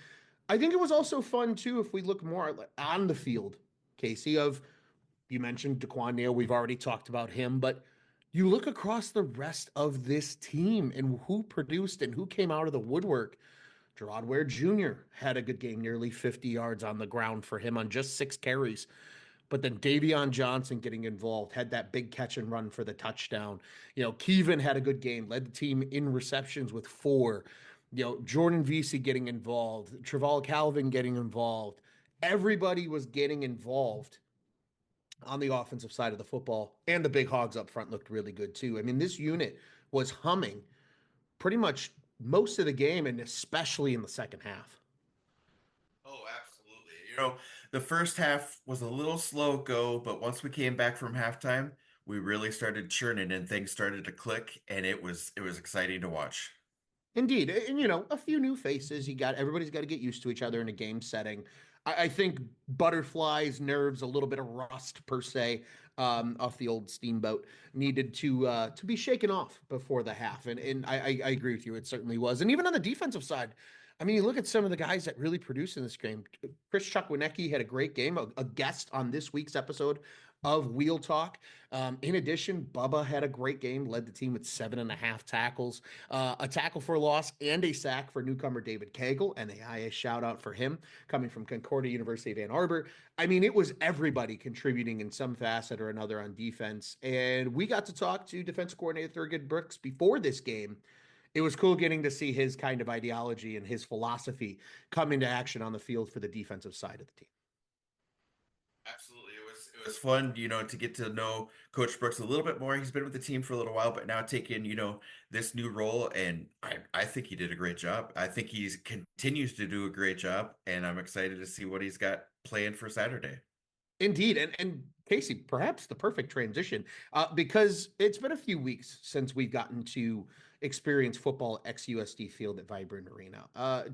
I think it was also fun too if we look more on the field, Casey. Of you mentioned Daquan Neal, we've already talked about him, but you look across the rest of this team and who produced and who came out of the woodwork. Gerard Ware Jr. had a good game, nearly 50 yards on the ground for him on just 6 carries. But then Davion Johnson getting involved, had that big catch and run for the touchdown. Kevin had a good game, led the team in receptions with 4. Jordan Vesey getting involved, Traval Calvin getting involved. Everybody was getting involved on the offensive side of the football, and the big hogs up front looked really good too. I mean, this unit was humming pretty much most of the game, and especially in the second half.
Oh, absolutely. The first half was a little slow go, but once we came back from halftime, we really started churning and things started to click, and it was exciting to watch.
Indeed, and a few new faces. Everybody's got to get used to each other in a game setting. I think butterflies, nerves, a little bit of rust per se, off the old steamboat needed to be shaken off before the half. And I agree with you. It certainly was. And even on the defensive side, I mean, you look at some of the guys that really produced in this game. Chris Chukwuneke had a great game, a guest on this week's episode of Wheel Talk. In addition, Bubba had a great game, led the team with 7.5 tackles, a tackle for a loss, and a sack for newcomer David Cagle, and a shout out for him coming from Concordia University of Ann Arbor. I mean, it was everybody contributing in some facet or another on defense. And we got to talk to defensive coordinator Thurgood Brooks before this game. It was cool getting to see his kind of ideology and his philosophy come into action on the field for the defensive side of the team.
Absolutely. It was fun, to get to know Coach Brooks a little bit more. He's been with the team for a little while, but now taking, this new role, and I think he did a great job. I think he continues to do a great job, and I'm excited to see what he's got planned for Saturday.
Indeed. And Casey, perhaps the perfect transition, because it's been a few weeks since we've gotten to experience football ex-USD Field at Vibrant Arena.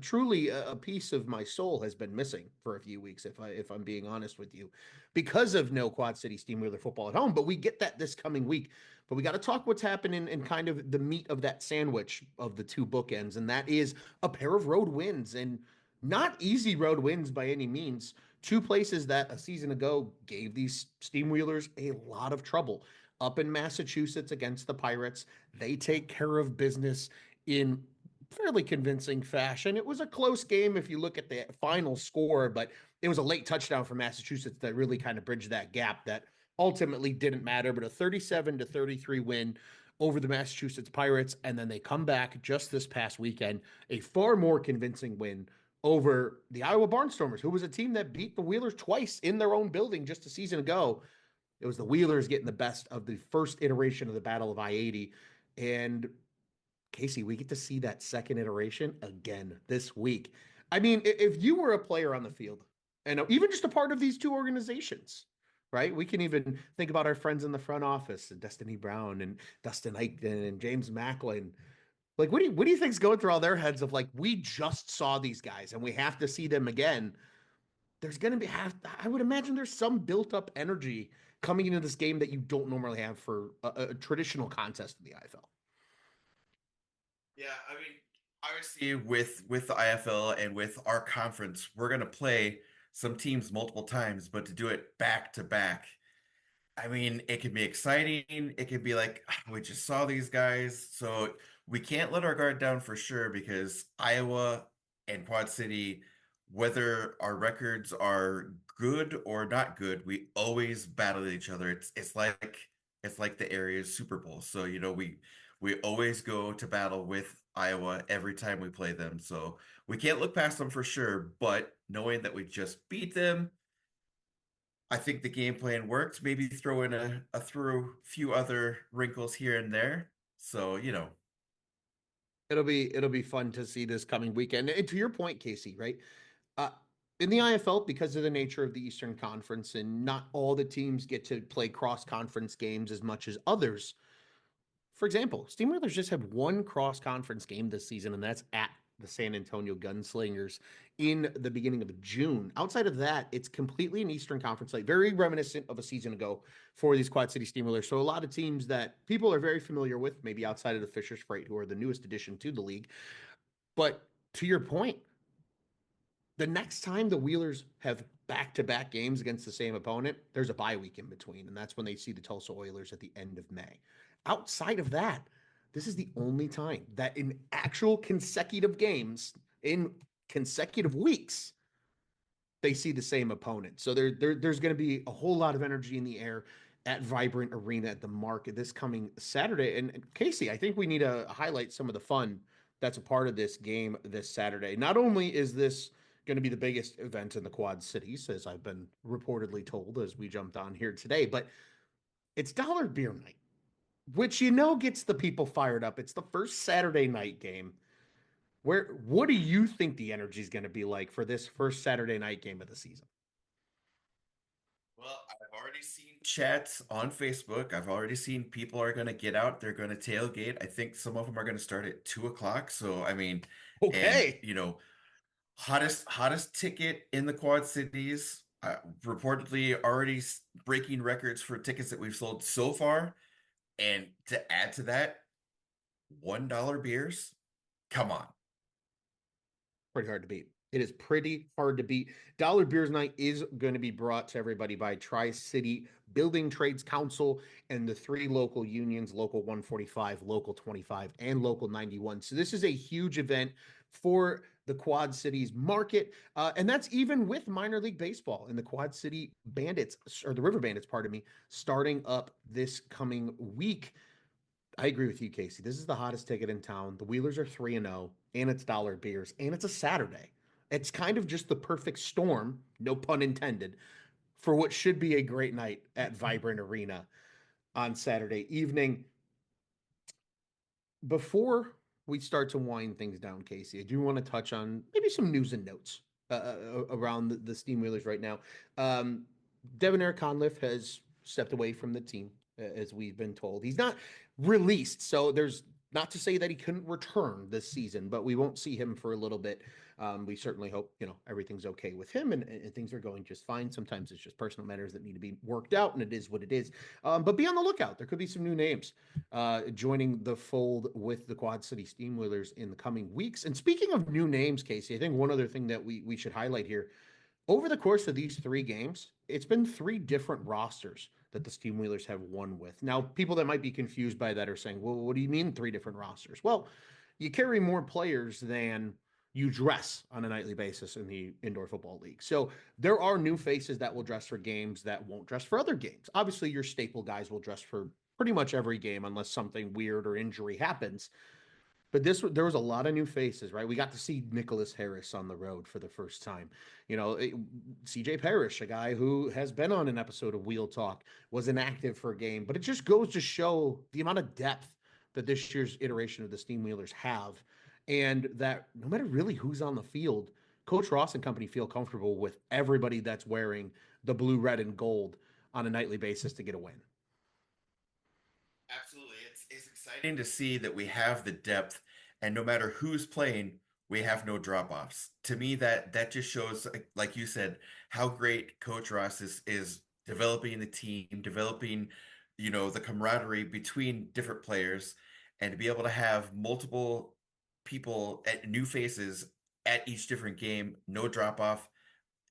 Truly, a piece of my soul has been missing for a few weeks, if I'm being honest with you, because of no Quad City Steamwheeler football at home. But we get that this coming week. But we got to talk what's happening in kind of the meat of that sandwich of the two bookends, and that is a pair of road wins, and not easy road wins by any means. Two places that a season ago gave these Steamwheelers a lot of trouble. Up in Massachusetts against the Pirates, they take care of business in fairly convincing fashion. It was a close game if you look at the final score, but it was a late touchdown for Massachusetts that really kind of bridged that gap that ultimately didn't matter, but a 37-33 win over the Massachusetts Pirates. And then they come back just this past weekend, a far more convincing win over the Iowa Barnstormers, who was a team that beat the Wheelers twice in their own building just a season ago. It was the Wheelers getting the best of the first iteration of the Battle of I-80. And Casey, we get to see that second iteration again this week. I mean, if you were a player on the field, and even just a part of these two organizations, right? We can even think about our friends in the front office, Destiny Brown and Dustin Eichton and James Macklin. Like, what do you think's going through all their heads of like, we just saw these guys and we have to see them again? There's going to be I would imagine there's some built up energy coming into this game that you don't normally have for a traditional contest in the IFL.
Yeah, I mean, obviously with the IFL and with our conference, we're gonna play some teams multiple times, but to do it back to back, I mean, it can be exciting. It can be like, "Ah, we just saw these guys." So we can't let our guard down for sure because Iowa and Quad City, whether our records are good or not good, we always battle each other. It's like the area's Super Bowl. So, we always go to battle with Iowa every time we play them. So we can't look past them for sure, but knowing that we just beat them, I think the game plan worked. Maybe throw in a few other wrinkles here and there. So,
It'll be fun to see this coming weekend. And to your point, Casey, right? Uh, in the IFL, because of the nature of the Eastern Conference, and not all the teams get to play cross conference games as much as others. For example, Steamrollers just had one cross conference game this season, and that's at the San Antonio Gunslingers in the beginning of June. Outside of that, it's completely an Eastern Conference, like very reminiscent of a season ago for these Quad City Steamrollers. So a lot of teams that people are very familiar with, maybe outside of the Fishers Freight, who are the newest addition to the league. But to your point, the next time the Wheelers have back-to-back games against the same opponent, there's a bye week in between, and that's when they see the Tulsa Oilers at the end of May. Outside of that, this is the only time that in actual consecutive games, in consecutive weeks, they see the same opponent. So there's going to be a whole lot of energy in the air at Vibrant Arena at the Market this coming Saturday. And Casey, I think we need to highlight some of the fun that's a part of this game this Saturday. Not only is this going to be the biggest event in the Quad Cities, as I've been reportedly told as we jumped on here today, but it's Dollar Beer Night, which gets the people fired up. It's the first Saturday night game. What do you think the energy is going to be like for this first Saturday night game of the season?
Well, I've already seen chats on Facebook. I've already seen people are going to get out. They're going to tailgate. I think some of them are going to start at 2 o'clock. So, I mean, and
Okay.
hottest ticket in the Quad Cities. Reportedly already breaking records for tickets that we've sold so far. And to add to that, $1 beers. Come on.
Pretty hard to beat. It is pretty hard to beat. Dollar Beers Night is going to be brought to everybody by Tri-City Building Trades Council and the three local unions, Local 145, Local 25, and Local 91. So this is a huge event for the Quad Cities market. And that's even with minor league baseball and the Quad City Bandits, or the River Bandits, pardon me, starting up this coming week. I agree with you, Casey. This is the hottest ticket in town. The Wheelers are 3-0, and it's dollar beers, and it's a Saturday. It's kind of just the perfect storm, no pun intended, for what should be a great night at Vibrant Arena on Saturday evening. Before we start to wind things down, Casey, I do want to touch on maybe some news and notes around the Steam Wheelers right now. Devin Eric Conliffe has stepped away from the team, as we've been told. He's not released, so there's not to say that he couldn't return this season, but we won't see him for a little bit. We certainly hope everything's okay with him and things are going just fine. Sometimes it's just personal matters that need to be worked out, and it is what it is. But be on the lookout. There could be some new names joining the fold with the Quad City Steamwheelers in the coming weeks. And speaking of new names, Casey, I think one other thing that we should highlight here, over the course of these three games, it's been three different rosters that the Steamwheelers have won with. Now, people that might be confused by that are saying, well, what do you mean three different rosters? Well, you carry more players than you dress on a nightly basis in the Indoor Football League. So there are new faces that will dress for games that won't dress for other games. Obviously, your staple guys will dress for pretty much every game unless something weird or injury happens. But there was a lot of new faces, right? We got to see Nicholas Harris on the road for the first time. CJ Parrish, a guy who has been on an episode of Wheel Talk, was inactive for a game. But it just goes to show the amount of depth that this year's iteration of the Steam Wheelers have. And that no matter really who's on the field, Coach Ross and company feel comfortable with everybody that's wearing the blue, red, and gold on a nightly basis to get a win.
Absolutely. It's exciting to see that we have the depth, and no matter who's playing, we have no drop-offs. To me, that just shows, like you said, how great Coach Ross is developing the team, developing, the camaraderie between different players, and to be able to have multiple people at new faces at each different game, no drop-off,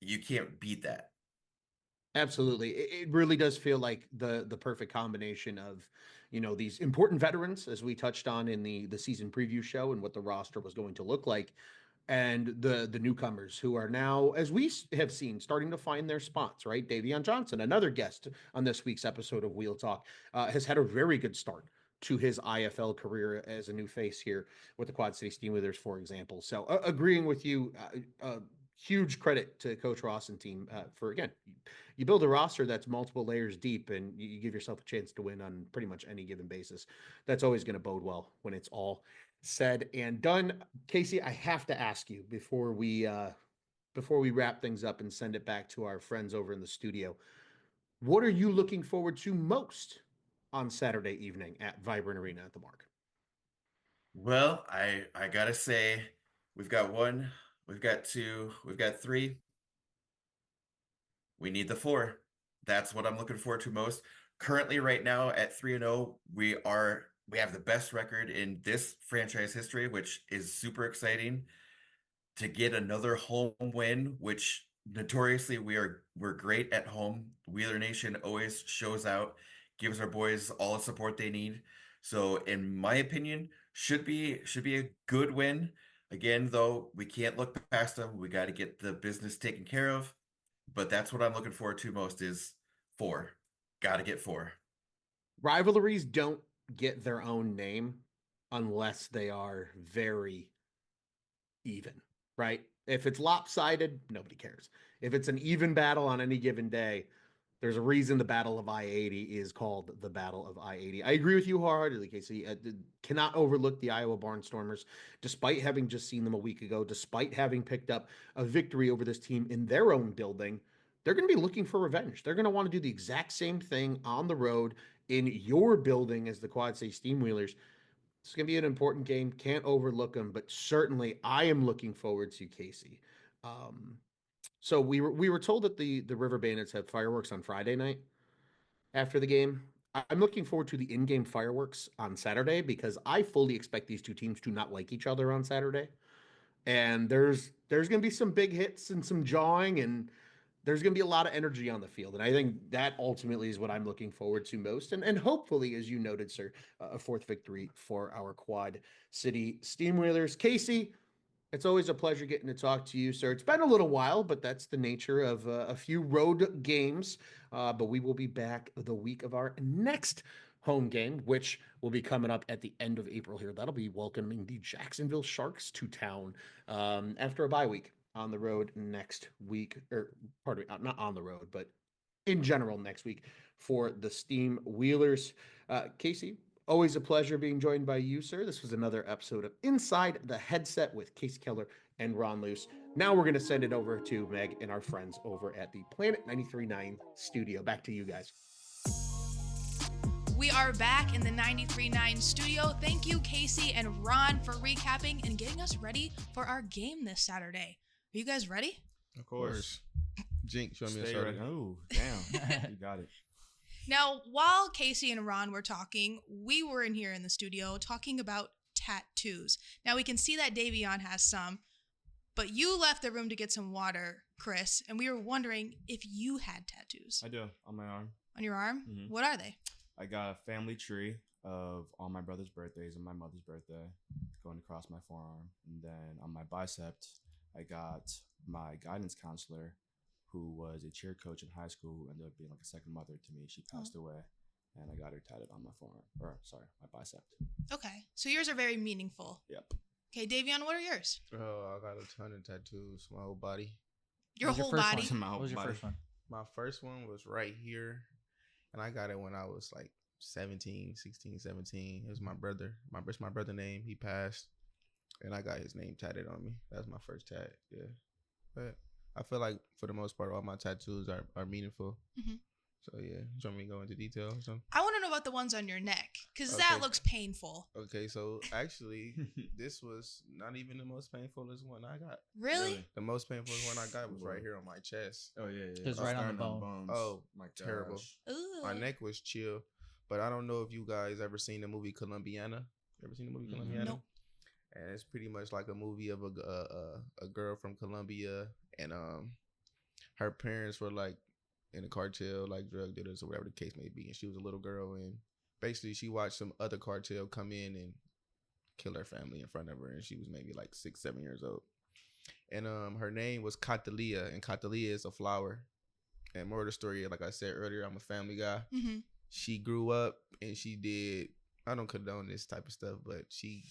you can't beat that.
Absolutely. It really does feel like the perfect combination of, these important veterans, as we touched on in the season preview show, and what the roster was going to look like, and the newcomers who are now, as we have seen, starting to find their spots, right? Davion Johnson, another guest on this week's episode of Wheel Talk, has had a very good start to his IFL career as a new face here with the Quad City Steamwheelers, for example. So agreeing with you, huge credit to Coach Ross and team for, again, you build a roster that's multiple layers deep, and you give yourself a chance to win on pretty much any given basis. That's always going to bode well when it's all said and done. Kasey, I have to ask you before we wrap things up and send it back to our friends over in the studio, what are you looking forward to most on Saturday evening at Vibrant Arena at the Mark?
Well, I gotta say, we've got one, we've got two, we've got three. We need the four. That's what I'm looking forward to most. Currently, right now at 3-0, we have the best record in this franchise history, which is super exciting. To get another home win, which notoriously we're great at home. Wheeler Nation always shows out, gives our boys all the support they need. So in my opinion, should be a good win. Again, though, we can't look past them. We got to get the business taken care of. But that's what I'm looking forward to most is 4. Got to get 4.
Rivalries don't get their own name unless they are very even, right? If it's lopsided, nobody cares. If it's an even battle on any given day, there's a reason the Battle of I-80 is called the Battle of I-80. I agree with you wholeheartedly, Kasey. Cannot overlook the Iowa Barnstormers, despite having just seen them a week ago, despite having picked up a victory over this team in their own building. They're going to be looking for revenge. They're going to want to do the exact same thing on the road in your building as the Quad City Steamwheelers. It's going to be an important game. Can't overlook them, but certainly I am looking forward to Kasey. So we were told that the River Bandits have fireworks on Friday night after the game. I'm looking forward to the in-game fireworks on Saturday because I fully expect these two teams to not like each other on Saturday. And there's going to be some big hits and some jawing, and there's going to be a lot of energy on the field. And I think that ultimately is what I'm looking forward to most. And hopefully, as you noted, sir, a 4th victory for our Quad City Steamwheelers. Kasey, it's always a pleasure getting to talk to you, sir. It's been a little while, but that's the nature of a few road games. But we will be back the week of our next home game, which will be coming up at the end of April here. That'll be welcoming the Jacksonville Sharks to town after a bye week on the road next week. Or, pardon me, not on the road, but in general next week for the Steam Wheelers. Kasey, always a pleasure being joined by you, sir. This was another episode of Inside the Headset with Kasey Keller and Ron Luce. Now we're going to send it over to Meg and our friends over at the Planet 93.9 studio. Back to you guys.
We are back in the 93.9 studio. Thank you, Kasey and Ron, for recapping and getting us ready for our game this Saturday. Are you guys ready?
Of course. Jink, show me a
Stay
start.
ready. Oh, damn. You got it.
Now, while Kasey and Ron were talking, we were in here in the studio talking about tattoos. Now, we can see that Davion has some, but you left the room to get some water, Chris, and we were wondering if you had tattoos.
I do, on my arm.
On your arm?
Mhm.
What are they?
I got a family tree of all my brother's birthdays and my mother's birthday going across my forearm. And then on my bicep, I got my guidance counselor, who was a cheer coach in high school, who ended up being like a second mother to me. She passed away, and I got her tatted on my forearm, my bicep.
Okay, so yours are very meaningful.
Yep.
Okay, Davion, what are yours?
Oh, I got a ton of tattoos, my whole body.
Your
What was
whole
your first
body?
one?
My
What was your
body.
first one?
My first one was right here, and I got it when I was like 17. It was my brother. It's my brother's name. He passed, and I got his name tatted on me. That's my first tat. Yeah, but I feel like for the most part, all my tattoos are meaningful.
Mhm.
So yeah, you want me to go into detail or something?
I want to know about the ones on your neck, because
Okay.
that looks painful.
Okay, so actually, this was not even the most painfulest one I got.
Really?
The most painful one I got was right here on my chest.
Oh, yeah.
It's right on the bone.
bones.
Oh,
my
terrible.
gosh.
Ooh.
My neck was chill, but I don't know if you guys ever seen the movie Colombiana. Ever seen the movie Colombiana?
Nope.
And it's pretty much like a movie of a girl from Colombia, and her parents were like in a cartel, like drug dealers or whatever the case may be, and she was a little girl, and basically she watched some other cartel come in and kill her family in front of her, and she was maybe like 6-7 years old. And her name was Catalia, and Catalia is a flower. And more of the story, like I said earlier, I'm a family guy.
Mm-hmm.
She grew up and she did, I don't condone this type of stuff, but she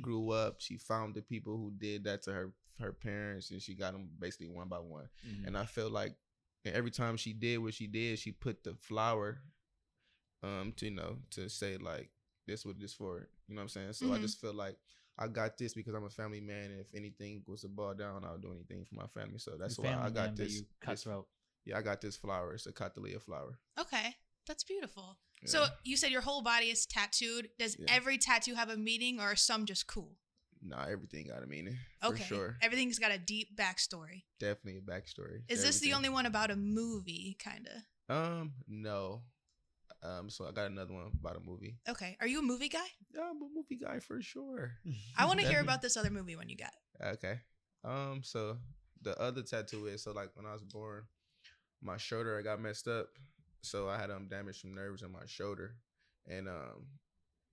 grew up, she found the people who did that to her parents, and she got them basically one by one.
Mhm.
And I felt like every time she did what she did, she put the flower to say like, this what this for, you know what I'm saying? So I just feel like I got this because I'm a family man, and if anything was to ball down, I'll do anything for my family. So that's
Your
why I
family
got
man, but
this.
you cutthroat.
Yeah, I got this flower. It's a Catalia flower.
Okay, that's beautiful.
Yeah.
So you said your whole body is tattooed. Does
Yeah.
every tattoo have a meaning, or are some just cool?
Nah, everything got a meaning. For
Okay,
sure.
everything's got a deep backstory.
Definitely a backstory.
Is this the
Everything.
only one about a movie, kind of?
No. So I got another one about a movie.
Okay, are you a movie guy?
Yeah, I'm a movie guy for sure.
I want to hear
Definitely.
about this other movie one you got.
Okay. So the other tattoo is, so like when I was born, my shoulder I got messed up. So I had damage from nerves in my shoulder. And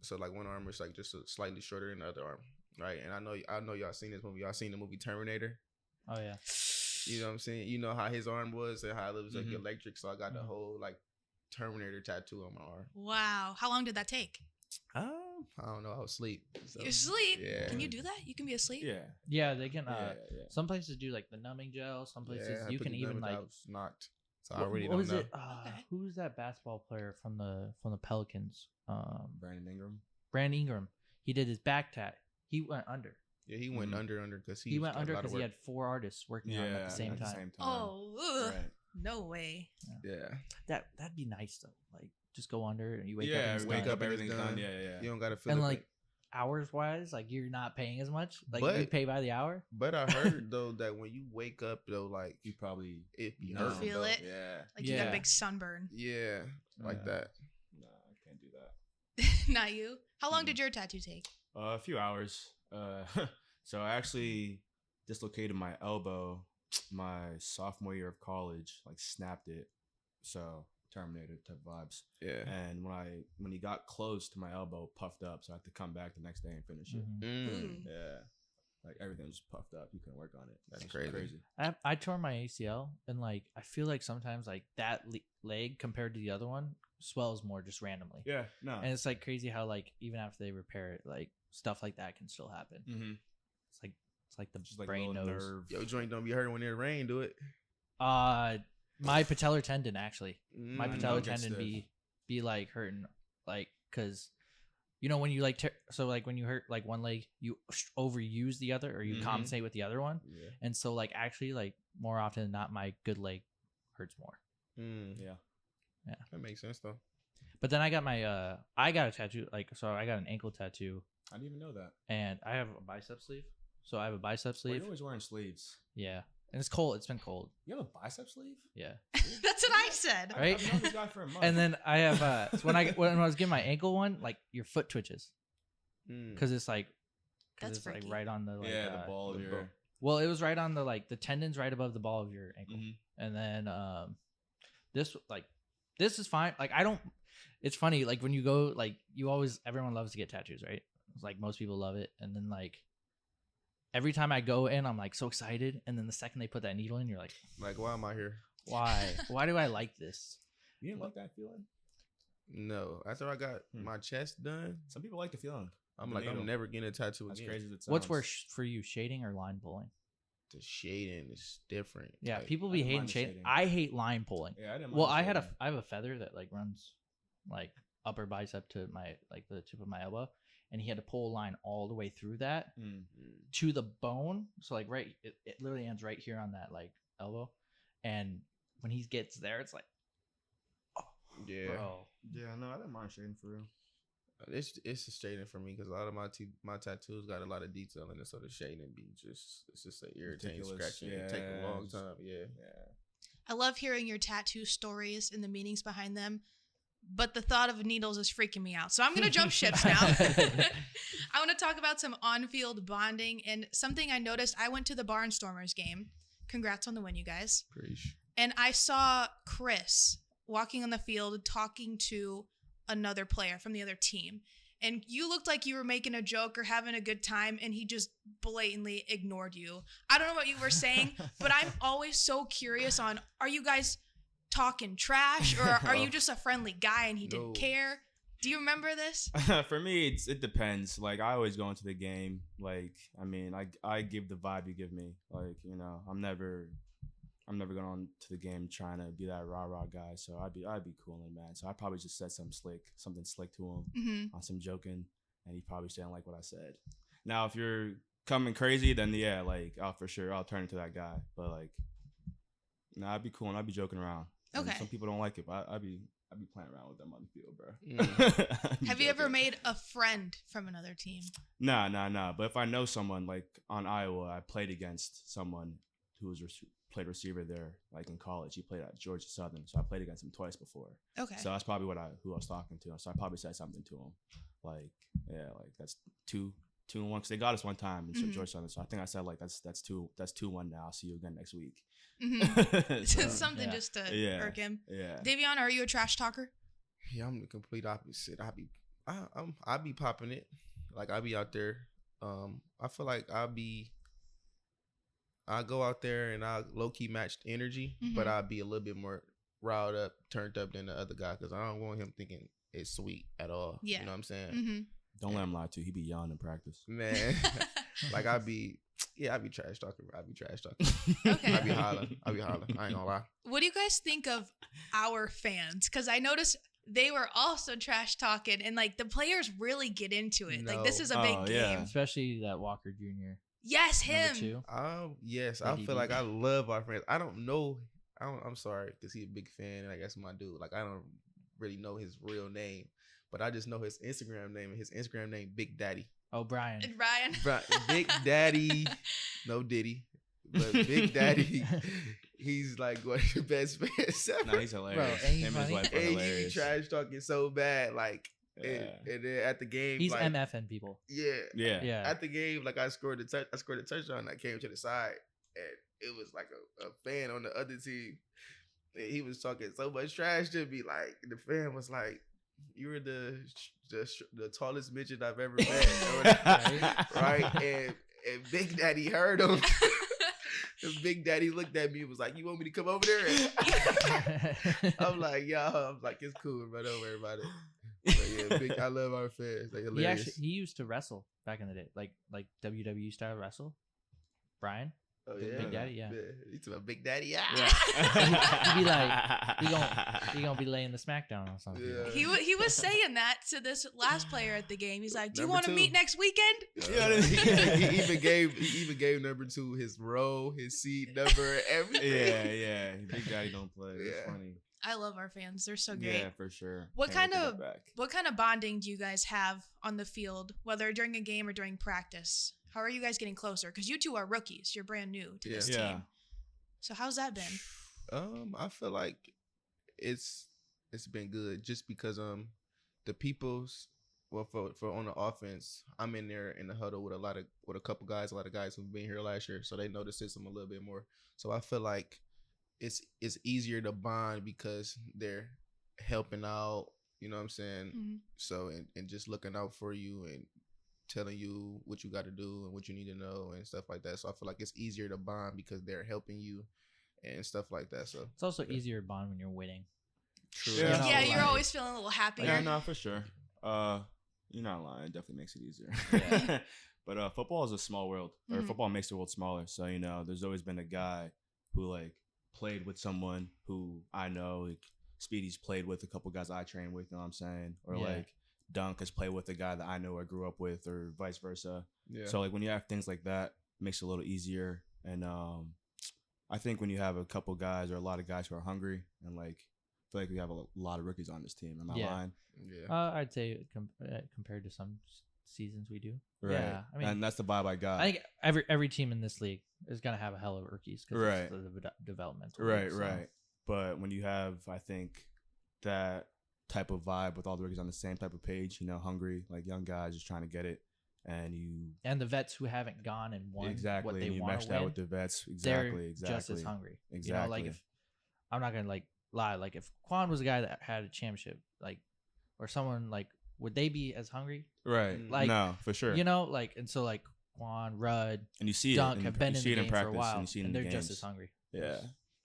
so like one arm was like just slightly shorter than the other arm. Right. And I know y'all seen this movie. Y'all seen the movie Terminator?
Oh yeah.
You know what I'm saying? You know how his arm was and how it was like
Mhm.
electric. So I got the whole like Terminator tattoo on my arm.
Wow, how long did that take?
I don't know. I was asleep. So,
You sleep?
Yeah.
Can you do that? You can be asleep?
Yeah.
Yeah, they can.
Yeah.
Some places do like the numbing gel. Some places
Yeah, I
you
put
can
the
even
numbers,
like.
I was knocked. So I
What,
really
what
don't
was
know.
it?
Okay.
Who's that basketball player from the Pelicans?
Brandon Ingram.
Brandon Ingram. He did his back tat. He went under.
Yeah, he went
Mhm.
under because
He went
got a
under
lot of
because he
work.
had 4 artists working on him at the same time.
Oh, ugh.
Right.
No way.
Yeah.
That'd be nice though. Like just go under and you wake up.
Yeah,
And it's
wake
done.
up, everything's done. Yeah, yeah.
You don't gotta feel
And
it,
like hours wise, like you're not paying as much. Like you
But-
pay by the hour.
but I heard though that when you wake up though, like
You probably
it be
know.
hurting,
Feel
though.
it?
Yeah.
Like you got
Yeah.
a big sunburn.
Yeah, like
Yeah.
that.
No, I can't do that.
Not you. How long
Mhm.
did your tattoo take?
A few hours. So I actually dislocated my elbow my sophomore year of college. Like snapped it. So Terminator type vibes.
Yeah.
And when he got close to my elbow, puffed up. So I had to come back the next day and finish it.
Mhm.
Ooh.
Yeah. Like everything was just puffed up. You couldn't work on it.
That's
It's
crazy.
I tore my ACL and like I feel like sometimes like that leg compared to the other one swells more just randomly.
Yeah. No.
And it's like crazy how like even after they repair it, like stuff like that can still happen.
Mm-hmm.
It's like the
Just like
brain
a
knows.
little nerve.
Your joint don't be hurting when it rain, do it?
My patellar tendon actually. My
Mm.
patellar
Okay,
tendon
stiff.
be like hurting like because you know when you like so like when you hurt like one leg you overuse the other or you
Mhm.
compensate with the other one,
Yeah.
and so like actually like more often than not my good leg hurts more.
Yeah.
That makes sense though.
But then I got my I got a tattoo like so I got an ankle tattoo
I didn't even know that.
and I have a bicep sleeve. So I have a bicep
Well,
sleeve.
you're always wearing sleeves.
Yeah. And it's cold. It's been cold.
You have a bicep sleeve?
Yeah.
That's what I said.
I-
Right?
I've known this guy for a month.
And then I have so when I was getting my ankle one, like your foot twitches because it's like
That's
it's like
freaky.
right on the like,
yeah, the ball of
the
your.
ball.
Well, it was right on the like the tendons right above the ball of your ankle,
Mhm.
and then this is fine. Like I don't. It's funny like when you go like you always everyone loves to get tattoos, right? It's like most people love it, and then like every time I go in, I'm like so excited, and then the second they put that needle in, you're like,
Like, why am I here?
why? Why do I like this?
You didn't like that feeling?
No. After I got
Hmm.
my chest done,
Some people like the feeling.
I'm
The
like,
needle.
I'm never getting a tattoo
As
again.
crazy as it sounds.
What's worse for you, shading or line pulling?
The shading is different.
Yeah,
Like,
people
I
be
didn't
hating
mind the
shading.
shading.
I hate line pulling.
Yeah, I didn't.
Well,
mind the
I
shading.
have a feather that like runs like upper bicep to my like the tip of my elbow, and he had to pull a line all the way through that
Mm.
to the bone. So like right, it literally ends right here on that like elbow, and when he gets there, it's like, oh,
Yeah.
bro.
Yeah, no, I didn't mind shading for real.
It's a shading for me because a lot of my tattoos got a lot of detail in it, so the shading be it's just an irritating
Ridiculous.
scratching. It take a long
Yes.
time. Yeah.
Yeah.
I love hearing your tattoo stories and the meanings behind them, but the thought of needles is freaking me out. So I'm going to jump ships now. I want to talk about some on-field bonding and something I noticed. I went to the Barnstormers game. Congrats on the win, you guys.
Preach.
And I saw Chris walking on the field talking to another player from the other team. And you looked like you were making a joke or having a good time, and he just blatantly ignored you. I don't know what you were saying, but I'm always so curious on, are you guys talking trash, or are you just a friendly guy and he didn't care? Do you remember this?
For me, it depends. Like, I always go into the game. Like, I mean, I give the vibe you give me. Like, you know, I'm never going on to the game trying to be that rah-rah guy. So I'd be cool and mad. So I probably just said something slick to him on some joking, and he probably didn't like what I said. Now, if you're coming crazy, then yeah, like, for sure, I'll turn into that guy. But like, nah, I'd be cool and I'd be joking around. And
Okay.
some people don't like it, but I'd be playing around with them on the field, bro.
Have you ever made a friend from another team?
Nah. But if I know someone, like on Iowa, I played against someone who was played receiver there, like in college. He played at Georgia Southern, so I played against him twice before.
Okay.
So that's probably who I was talking to. So I probably said something to him, like, yeah, like that's 2-1, because they got us one time in Georgia Southern. So I think I said like that's 2-1 now. I'll see you again next week.
So, something just to irk him.
Yeah.
Davion, are you a trash talker?
Yeah, I'm the complete opposite. I be popping it. Like, I be out there. I feel like I go out there and I low key match the energy, but I'll be a little bit more riled up, turned up than the other guy, because I don't want him thinking it's sweet at all.
Yeah.
You know what I'm saying?
Don't let him lie to you. He be yelling in practice.
Man, like I be trash talking.
Okay.
I be hollering. I ain't gonna lie.
What do you guys think of our fans? Because I noticed they were also trash talking, and like the players really get into it. Like, this is a big game.
Especially that Walker Jr.
Yes, him.
Number 2.
Yes, I feel like I love our friends. I don't know. I'm sorry, because he's a big fan, and I guess my dude. Like, I don't really know his real name, but I just know his Instagram name, and his Instagram name Big Daddy.
Oh, Brian.
And Ryan.
Big Daddy, no Diddy, but Big Daddy. He's like one of the best fans ever.
No, he's hilarious.
Bro, ain't he
Him and his
funny?
wife are
And he be
hilarious.
trash talking so bad, like, and then at the game,
He's
like,
MFing people.
Yeah.
Yeah.
At the game, like, I scored a touchdown. And I came to the side, and it was like a fan on the other team. And he was talking so much trash to me. Like, the fan was like, "You were the tallest midget I've ever met," right? And Big Daddy heard him. And Big Daddy looked at me and was like, "You want me to come over there?" I'm like, "Yo," I'm like, "It's cool, bro. Don't worry about it." But yeah, I love our fans. They hilarious.
He used to wrestle back in the day, like WWE style wrestle. Brian.
Oh
Big
yeah,
Daddy, yeah.
He's a Big Daddy,
Yeah. He'd be like, he gonna be laying the smackdown or something.
Yeah.
He was saying that to this last player at the game. He's like, "Do you
Number
want to
2.
meet next weekend?"
He even gave number 2 his row, his seat number, everything.
Yeah. Big Daddy don't play. It's funny.
I love our fans. They're so great.
Yeah, for sure.
What
Can't
kind
wait to
of
get back.
what kind of bonding do you guys have on the field, whether during a game or during practice? How are you guys getting closer? Because you two are rookies. You're brand new to this team. So how's that been?
I feel like it's been good, just because the people's for on the offense, I'm in there in the huddle with a lot of guys who've been here last year, so they know the system a little bit more. So I feel like it's easier to bond because they're helping out, you know what I'm saying? So and just looking out for you and telling you what you got to do and what you need to know and stuff like that. So I feel like it's easier to bond because they're helping you and stuff like that. So
It's also easier to bond when you're winning.
True.
Yeah,
You know,
you're
like-
always feeling a little happier.
Yeah, no, for sure. You're not lying. It definitely makes it easier.
Yeah.
But football is a small world, or football makes the world smaller. So, you know, there's always been a guy who like played with someone who I know. Like, Speedy's played with a couple guys I train with. You know what I'm saying? Or
Yeah.
like Dunk has played with a guy that I know or grew up with, or vice versa.
yeah.
So like when you have things like that, it makes it a little easier. And I think when you have a couple guys or a lot of guys who are hungry, and like I feel like we have a lot of rookies on this team. Am I lying?
Yeah.
I'd say compared to some seasons we do.
Right.
Yeah, I mean,
and that's the vibe I got.
I think every team in this league is gonna have a hell of rookies because
Right.
it's the developmental.
Right,
league, so.
right. But when you have, I think, that type of vibe with all the rookies on the same type of page, you know, hungry, like young guys just trying to get it, and
the vets who haven't gone and won
exactly,
what they
and you
want
mesh
to
that
win,
with the vets,
they're
exactly,
just as hungry.
Exactly.
You know, like if I'm not gonna like lie, like if Quan was a guy that had a championship, like or someone like, would they be as hungry?
Right.
Like,
no, for sure.
You know, like, and so like Quan, Rudd,
and you see
Dunk
it.
have been in the game for a while,
and you see it
and
in
they're
the
just
games.
as hungry.
Yeah.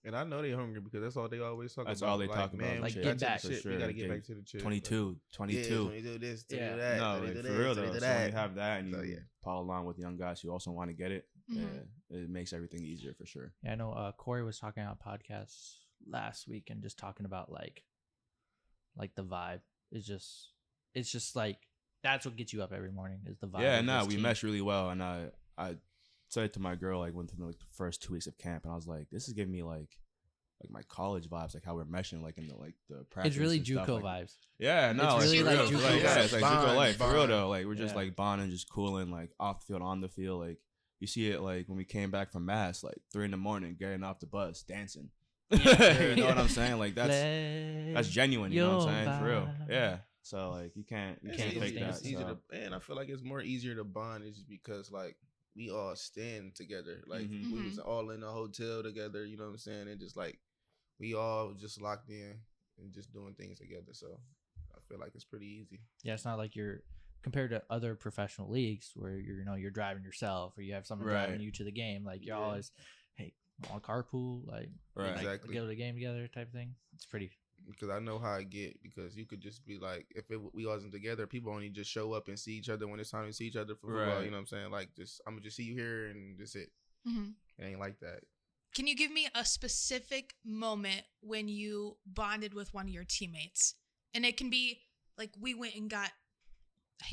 And I know they're hungry because that's all they always talk about.
That's all they
like,
talk about.
Man,
Like,
we
get
got to the
back.
For
shit.
sure.
We got to get
They-
back to the chip.
22.
Yeah, 20 do this, 20
Yeah.
do that.
No,
20
like,
do
for
this,
real
20
though.
do
So when
that.
you have that and you
So, yeah.
follow along with young guys who also want to get it,
Mhm.
it makes everything easier for sure.
Yeah, I know Corey was talking on podcasts last week and just talking about like the vibe is just, it's just like, that's what gets you up every morning is the vibe.
Yeah,
of
no,
this
we
team.
meshed really well, and I said it to my girl like within like the first 2 weeks of camp, and I was like, this is giving me like my college vibes, like how we're meshing like in the practice.
It's really
and stuff,
JUCO
like,
vibes.
Yeah, no,
It's really
for
like
real.
JUCO
Yeah,
life.
it's like
Bond,
JUCO life for real
bond.
though. Like we're just
Yeah.
like bonding, just cooling, like off the field, on the field. Like you see it like when we came back from mass, like 3 a.m, getting off the bus, dancing. You know what I'm saying? Like that's genuine. You know what I'm saying? For real. Yeah. So like you can't
It's
fake
easy-
that.
It's easier
so.
to, man, I feel like it's more easier to bond is because like we all stand together. Like
Mhm.
we was all in a hotel together, you know what I'm saying? And just like we all just locked in and just doing things together. So I feel like it's pretty easy.
Yeah, it's not like you're compared to other professional leagues where you're driving yourself or you have someone
Right.
driving you to the game. Like you're
Yeah.
always, hey, want carpool, like,
Right.
like
Exactly.
go to the game together type thing. It's pretty.
Because I know how I get. Because you could just be like, if we wasn't together, people only just show up and see each other when it's time to see each other for football.
Right.
You know what I'm saying? Like, I'm gonna just see you here and that's it.
Mhm.
It ain't like that.
Can you give me a specific moment when you bonded with one of your teammates? And it can be like we went and got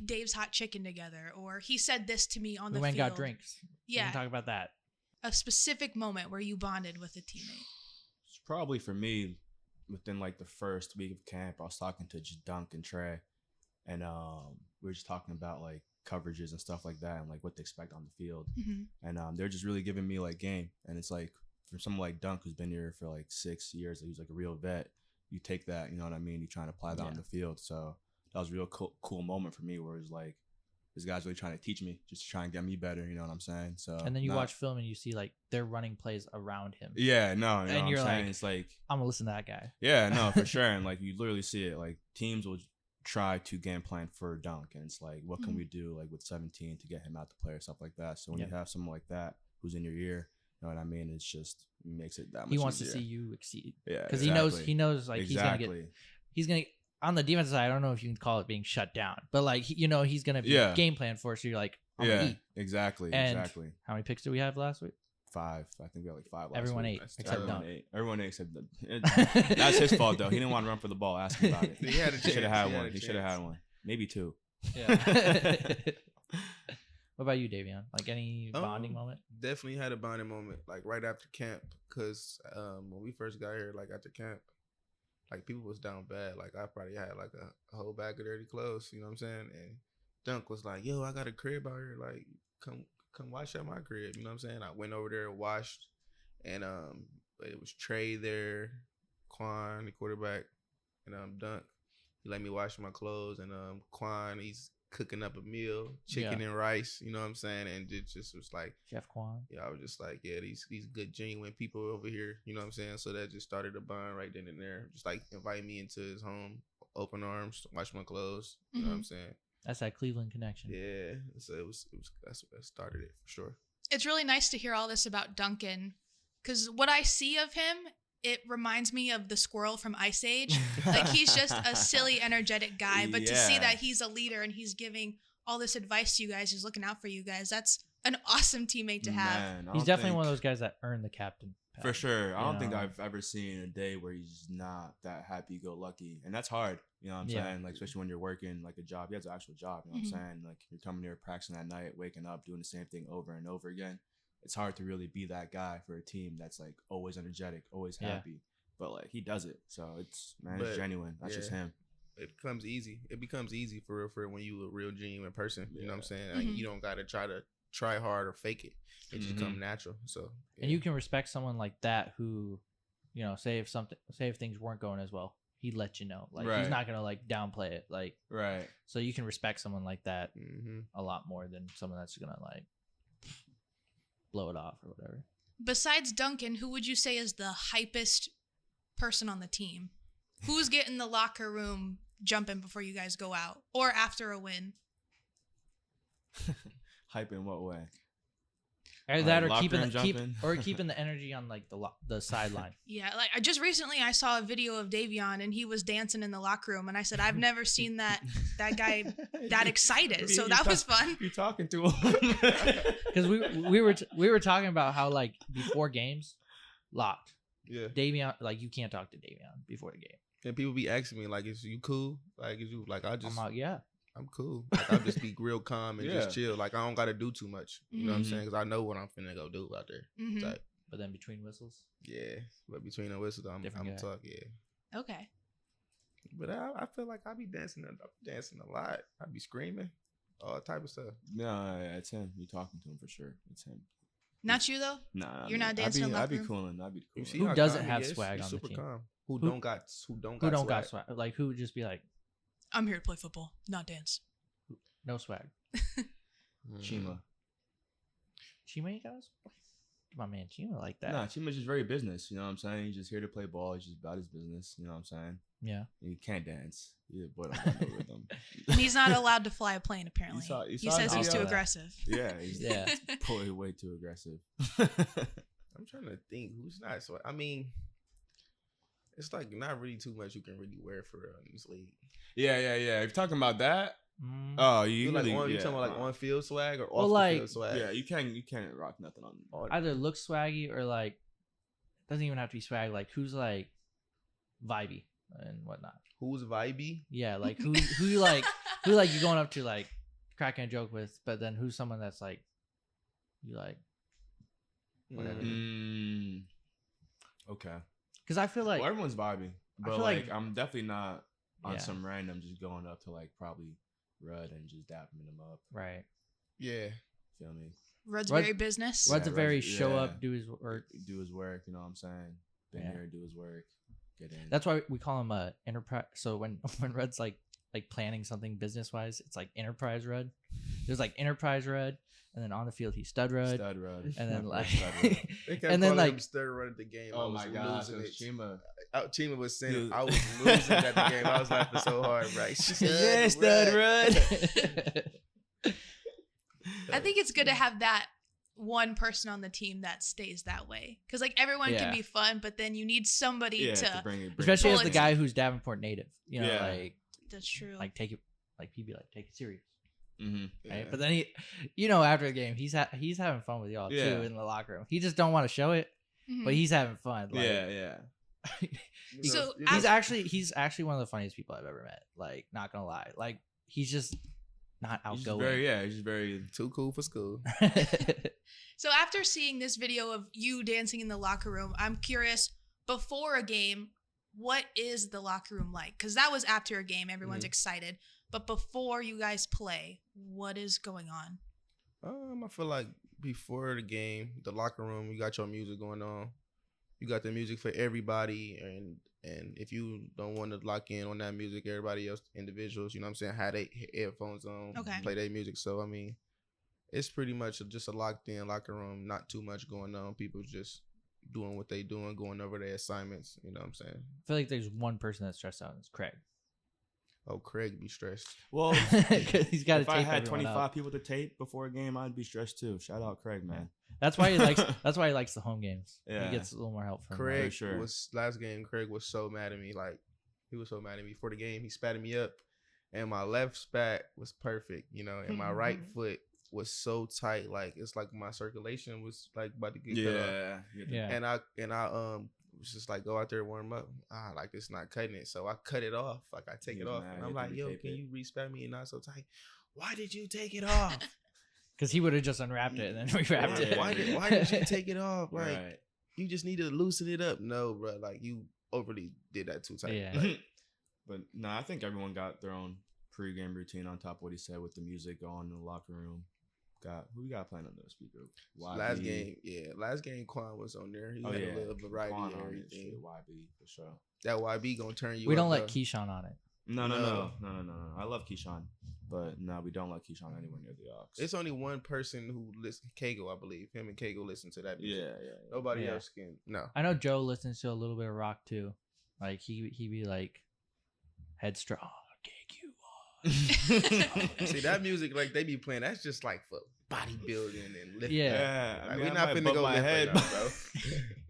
Dave's hot chicken together, or he said this to me on
We
the
went and
field.
got drinks. We
Yeah,
can talk about that.
a specific moment where you bonded with a teammate.
It's probably for me within like the first week of camp. I was talking to just Dunk and Trey, and we were just talking about like coverages and stuff like that, and like what to expect on the field.
Mhm.
And they're just really giving me like game. And it's like for someone like Dunk who's been here for like 6 years, he's like a real vet. You take that, you know what I mean? You try to apply that on the field. So that was a real cool moment for me where it's like this guy's really trying to teach me, just to try and get me better. You know what I'm saying? So
And then you watch film and you see like they're running plays around him.
Yeah, no,
And
and
you're
you're
like,
it's like
I'm gonna listen to that guy.
yeah, no, for sure. And like you literally see it. Like teams will try to game plan for Dunk, and it's like, what can
Mhm.
we do like with 17 to get him out to play or stuff like that. So when
Yeah.
you have someone like that who's in your ear, you know what I mean? It's just it makes it that much.
He wants
easier.
to see you exceed
Yeah,
because
exactly.
he knows like
exactly.
he's gonna on the defensive side. I don't know if you can call it being shut down, but like he's gonna be
Yeah.
game plan for us. So you're like, I'm gonna
Yeah,
eat.
exactly,
And
exactly.
How many picks did we have last week?
5. I think we had like 5. Last
Everyone
week.
ate
That's
except
Everyone
Dunk.
ate. Everyone ate except that's his fault though. He didn't want to run for the ball. Ask him about it.
He had a
He should have
chance.
had
He had
one.
a
He should have had
chance.
one. Maybe 2.
Yeah. What about you, Davion? Like any bonding moment?
Definitely had a bonding moment, like right after camp, because when we first got here, like after camp, like people was down bad. Like I probably had like a whole bag of dirty clothes, you know what I'm saying? And Dunk was like, "Yo, I got a crib out here. Like, come wash at my crib." You know what I'm saying? I went over there, washed, and it was Trey there, Quan, the quarterback, and Dunk. He let me wash my clothes, and Quan, he's cooking up a meal, chicken and rice, you know what I'm saying? And it just was like,
Chef Quan.
yeah, I was just like, yeah, these good genuine people over here, you know what I'm saying? So that just started a bond right then and there. Just like invite me into his home, open arms, wash my clothes, you know what I'm saying?
That's that Cleveland connection.
Yeah. So it was that's what started it for sure.
It's really nice to hear all this about Duncan, because what I see of him, it reminds me of the squirrel from Ice Age. Like he's just a silly, energetic guy, but to see
Yeah.
that he's a leader and he's giving all this advice to you guys, he's looking out for you guys, that's an awesome teammate to have.
Man, I
He's
don't
definitely one of
think-
those guys that earned the captain.
For
patch.
sure. I
You
don't think
know?
I've ever seen a day where he's not that happy-go-lucky. And that's hard. You know what I'm
Yeah.
saying? Like, especially when you're working like a job. He has an actual job. You know what I'm saying? Like, you're coming here practicing at night, waking up, doing the same thing over and over again. It's hard to really be that guy for a team that's like always energetic, always
Yeah.
happy. But like, he does it. So it's
But,
genuine. That's just
yeah.
him.
It becomes easy. It becomes easy for real when you a real genuine person. You know what I'm
Yeah.
saying? Like,
Mhm.
you don't gotta try hard or fake it. It just come natural. So
And you can respect someone like that who, say if things weren't going as well, he'd let you know. Like he's
Right.
not gonna like downplay it. Like
Right.
so you can respect someone like that
hmm
a lot more than someone that's gonna like blow it off or whatever.
Besides Duncan, who would you say is the hypest person on the team? Who's getting the locker room jumping before you guys go out or after a win?
Hype in what way?
Either that or
locker
keeping
room
the,
jumping?
keeping the energy on like the sideline.
Yeah, like I just recently I saw a video of Davion and he was dancing in the locker room and I said I've never seen that guy that excited. So that was fun.
You're talking to him.
Because we were talking about how like before games, locked.
Yeah.
Davion, like you can't talk to Davion before the game.
And people be asking me like, "Is you cool? Like, is you like?"
I'm like, yeah.
I'm cool. Like, I'll just be real calm and
Yeah.
just chill. Like I don't gotta do too much. You know what I'm
Mhm.
saying? Because I know what I'm finna go do out there.
Mhm.
Type.
But then between whistles,
Yeah. But between the whistles, I'm
Different guy.
talk. Yeah.
Okay.
But I feel like I be dancing a lot. I be screaming, all type of stuff.
No, it's him. You talking to him for sure. It's him.
Not you though?
Nah,
You're not dancing in the
I'd
locker
be
room?
cooling. I'd be
You
cooling.
see
Who
how
doesn't
calm he
have
is?
swag
He's
on the
super
team?
calm.
Who
Who don't
who don't
swag?
got swag? Like who would just be like,
I'm here to play football, not dance.
no swag.
Chima.
Chima, you guys? My man Chima like that.
Nah, Chima's just very business. You know what I'm saying? He's just here to play ball. He's just about his business. You know what I'm saying?
Yeah.
He can't dance. He boy don't got no rhythm.
And he's not allowed to fly a plane apparently.
You
He
saw
says
his
he's too
video?
aggressive.
Yeah, he's
Yeah.
probably way too aggressive.
I'm trying to think who's not swag. I mean, it's like not really too much you can really wear for real in this league.
yeah. If you're talking about that,
Mm.
oh,
You
you
like
really,
you
yeah,
talking about like on field swag or
Well,
off
like-
the field swag?
yeah, you can't rock nothing on.
Either look swaggy or like doesn't even have to be swag. Like who's like vibey and whatnot.
Who's vibey?
Yeah, like who you like who like you going up to like cracking a joke with, but then who's someone that's like you like whatever.
Okay.
Because I feel like
Well, everyone's vibing, but
feel like-
I'm definitely not on
Yeah.
some random just going up to like probably Rudd and just dapping him up.
right.
Yeah.
Feel me?
Rudd's
Rudd-
very business.
Rudd's a
Rudd's-
very show
yeah.
up, do his work.
Do his work. You know what I'm saying? Been
Yeah.
here, do his work, get in.
That's why we call him a enterprise. So when Rudd's like planning something business wise, it's like enterprise Rudd. There's like enterprise Rudd, and then on the field he's stud Rudd,
Stud Rudd.
and then like
Stud Rudd.
They kept
and then
calling
like
him stir run at the game. I
Oh
was
my gosh,
losing
it
it.
was Chima.
Chima was saying
Dude.
I was losing at the game. I was laughing so hard, right? She said,
yeah, stud Rudd.
I think it's good to have that one person on the team that stays that way. Because like everyone
Yeah.
can be fun, but then you need somebody
Yeah,
to
bring it.
Especially as the
Bullets.
guy who's Davenport native, you know,
Yeah.
like
That's true.
take it, like he'd be like take it serious,
Mm-hmm.
right? But then he, after the game, he's having fun with y'all
Yeah.
too in the locker room. He just don't want to show it,
Mhm.
but he's having fun. Like,
Yeah.
So,
he's actually one of the funniest people I've ever met. Like, not gonna lie, like he's just not
He's just
outgoing.
he's just very.
too cool for school.
So after seeing this video of you dancing in the locker room, I'm curious, before a game, what is the locker room like? Because that was after a game, everyone's excited. But before you guys play, what is going on?
I feel like before the game, the locker room, you got your music going on. You got the music for everybody, and if you don't want to lock in on that music, everybody else, individuals, you know what I'm saying, have their headphones on,
Okay.
play their music. So I mean, it's pretty much just a locked in locker room, not too much going on. People just doing what they doing, going over their assignments. You know what I'm saying?
I feel like there's one person that's stressed out, and it's Craig.
Oh, Craig be stressed.
Well,
'Cause he's got to
if I
tape
had
everyone
25
up.
people to tape before a game, I'd be stressed too. Shout out Craig, man.
That's why he likes. That's why he likes the home games.
Yeah.
He gets a little more help from
Craig
sure.
was last game. Craig was so mad at me. Like he was so mad at me before the game. He spatted me up, and my left spat was perfect. You know, and my right foot was so tight. Like it's like my circulation was like about to get cut off.
Yeah.
And I was just like, go out there, warm up. Like it's not cutting it. So I cut it off. Like I take
He
it
was
off.
mad.
And
He
I'm
had
like,
to
yo,
retape
can
it.
you re-spat me and not so tight? Why did you take it off?
Because he would have just unwrapped it and then rewrapped it.
Why did you take it off? Like
Right.
you just need to loosen it up. No, bro. Like you overly did that too tight.
Yeah.
Like,
But no, I think everyone got their own pregame routine on top of what he said with the music going in the locker room. Who we got playing on the speaker?
last game, Quan was on there. He had a little variety
Quan
of
on it,
everything.
shit, YB for sure.
That YB gonna turn you.
We don't
up,
let
though.
Keyshawn on it.
No.
No.
I love Keyshawn, but no, we don't let Keyshawn anywhere near the aux.
It's only one person who listens. Kago, I believe. Him and Kago listen to that music.
yeah.
Nobody
Yeah.
else can. No.
I know Joe listens to a little bit of rock too. Like he be like headstrong.
See that music like they be playing. That's just like for bodybuilding and lifting.
Yeah.
Like,
I mean,
we're
I
not
might
finna
bump
go
my
lift
head,
right now, bro.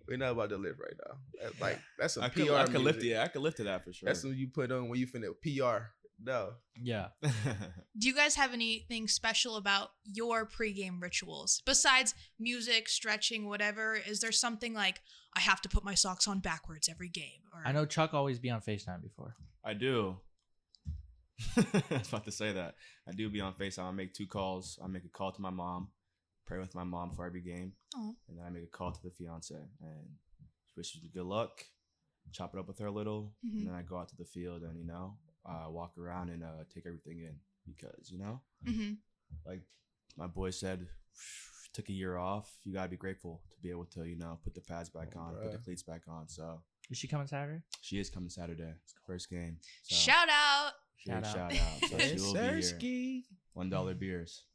We're not about to lift right now. That's like that's some
I
PR.
could lift
music.
it. Yeah, I could lift to that for sure.
That's what you put on when you finna PR. No.
Yeah.
Do you guys have anything special about your pregame rituals besides music, stretching, whatever? Is there something like I have to put my socks on backwards every game? Or
I know Chuck always be on FaceTime before.
I do. I was about to say that. I do be on FaceTime. I make 2 calls. I make a call to my mom, pray with my mom for every game,
Aw.
and then I make a call to the fiance and wish her good luck, chop it up with her a little,
Mhm.
and then I go out to the field and walk around and take everything in because
Mhm.
like my boy said, took a year off. You gotta be grateful to be able to put the pads back on, put the
bruh.
cleats back on. So
Is she coming Saturday?
she is coming Saturday, first game. So,
Shout out.
big
Shout
shout
out.
out. So she will be here.
Sirski.
$1 beers.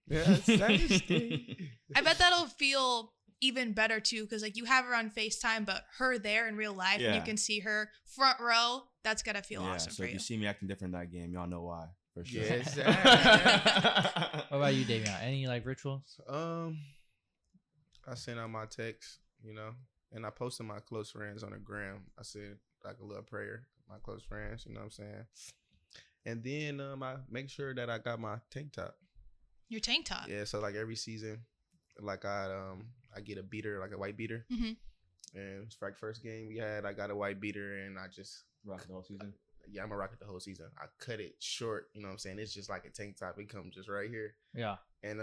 Yeah, Sirski.
I bet that'll feel even better too, because like you have her on FaceTime, but her there in real life, and you
Yeah.
can see her front row. That's gotta feel
Yeah.
awesome
So
for
if
you.
you see me acting different that game, y'all know why for sure.
Yes, sir.
What about you, Davion? Any like rituals?
I sent out my text, and I posted my close friends on the gram. I said like a little prayer, my close friends, you know what I'm saying? And then I make sure that I got my tank top.
Your tank top.
Yeah, so like every season, like I get a beater, like a white beater.
Mhm.
And it's like first game we had, I got a white beater and I just
Rock the whole season.
I'm gonna rock it the whole season. I cut it short, you know what I'm saying? It's just like a tank top. It comes just right here.
Yeah.
And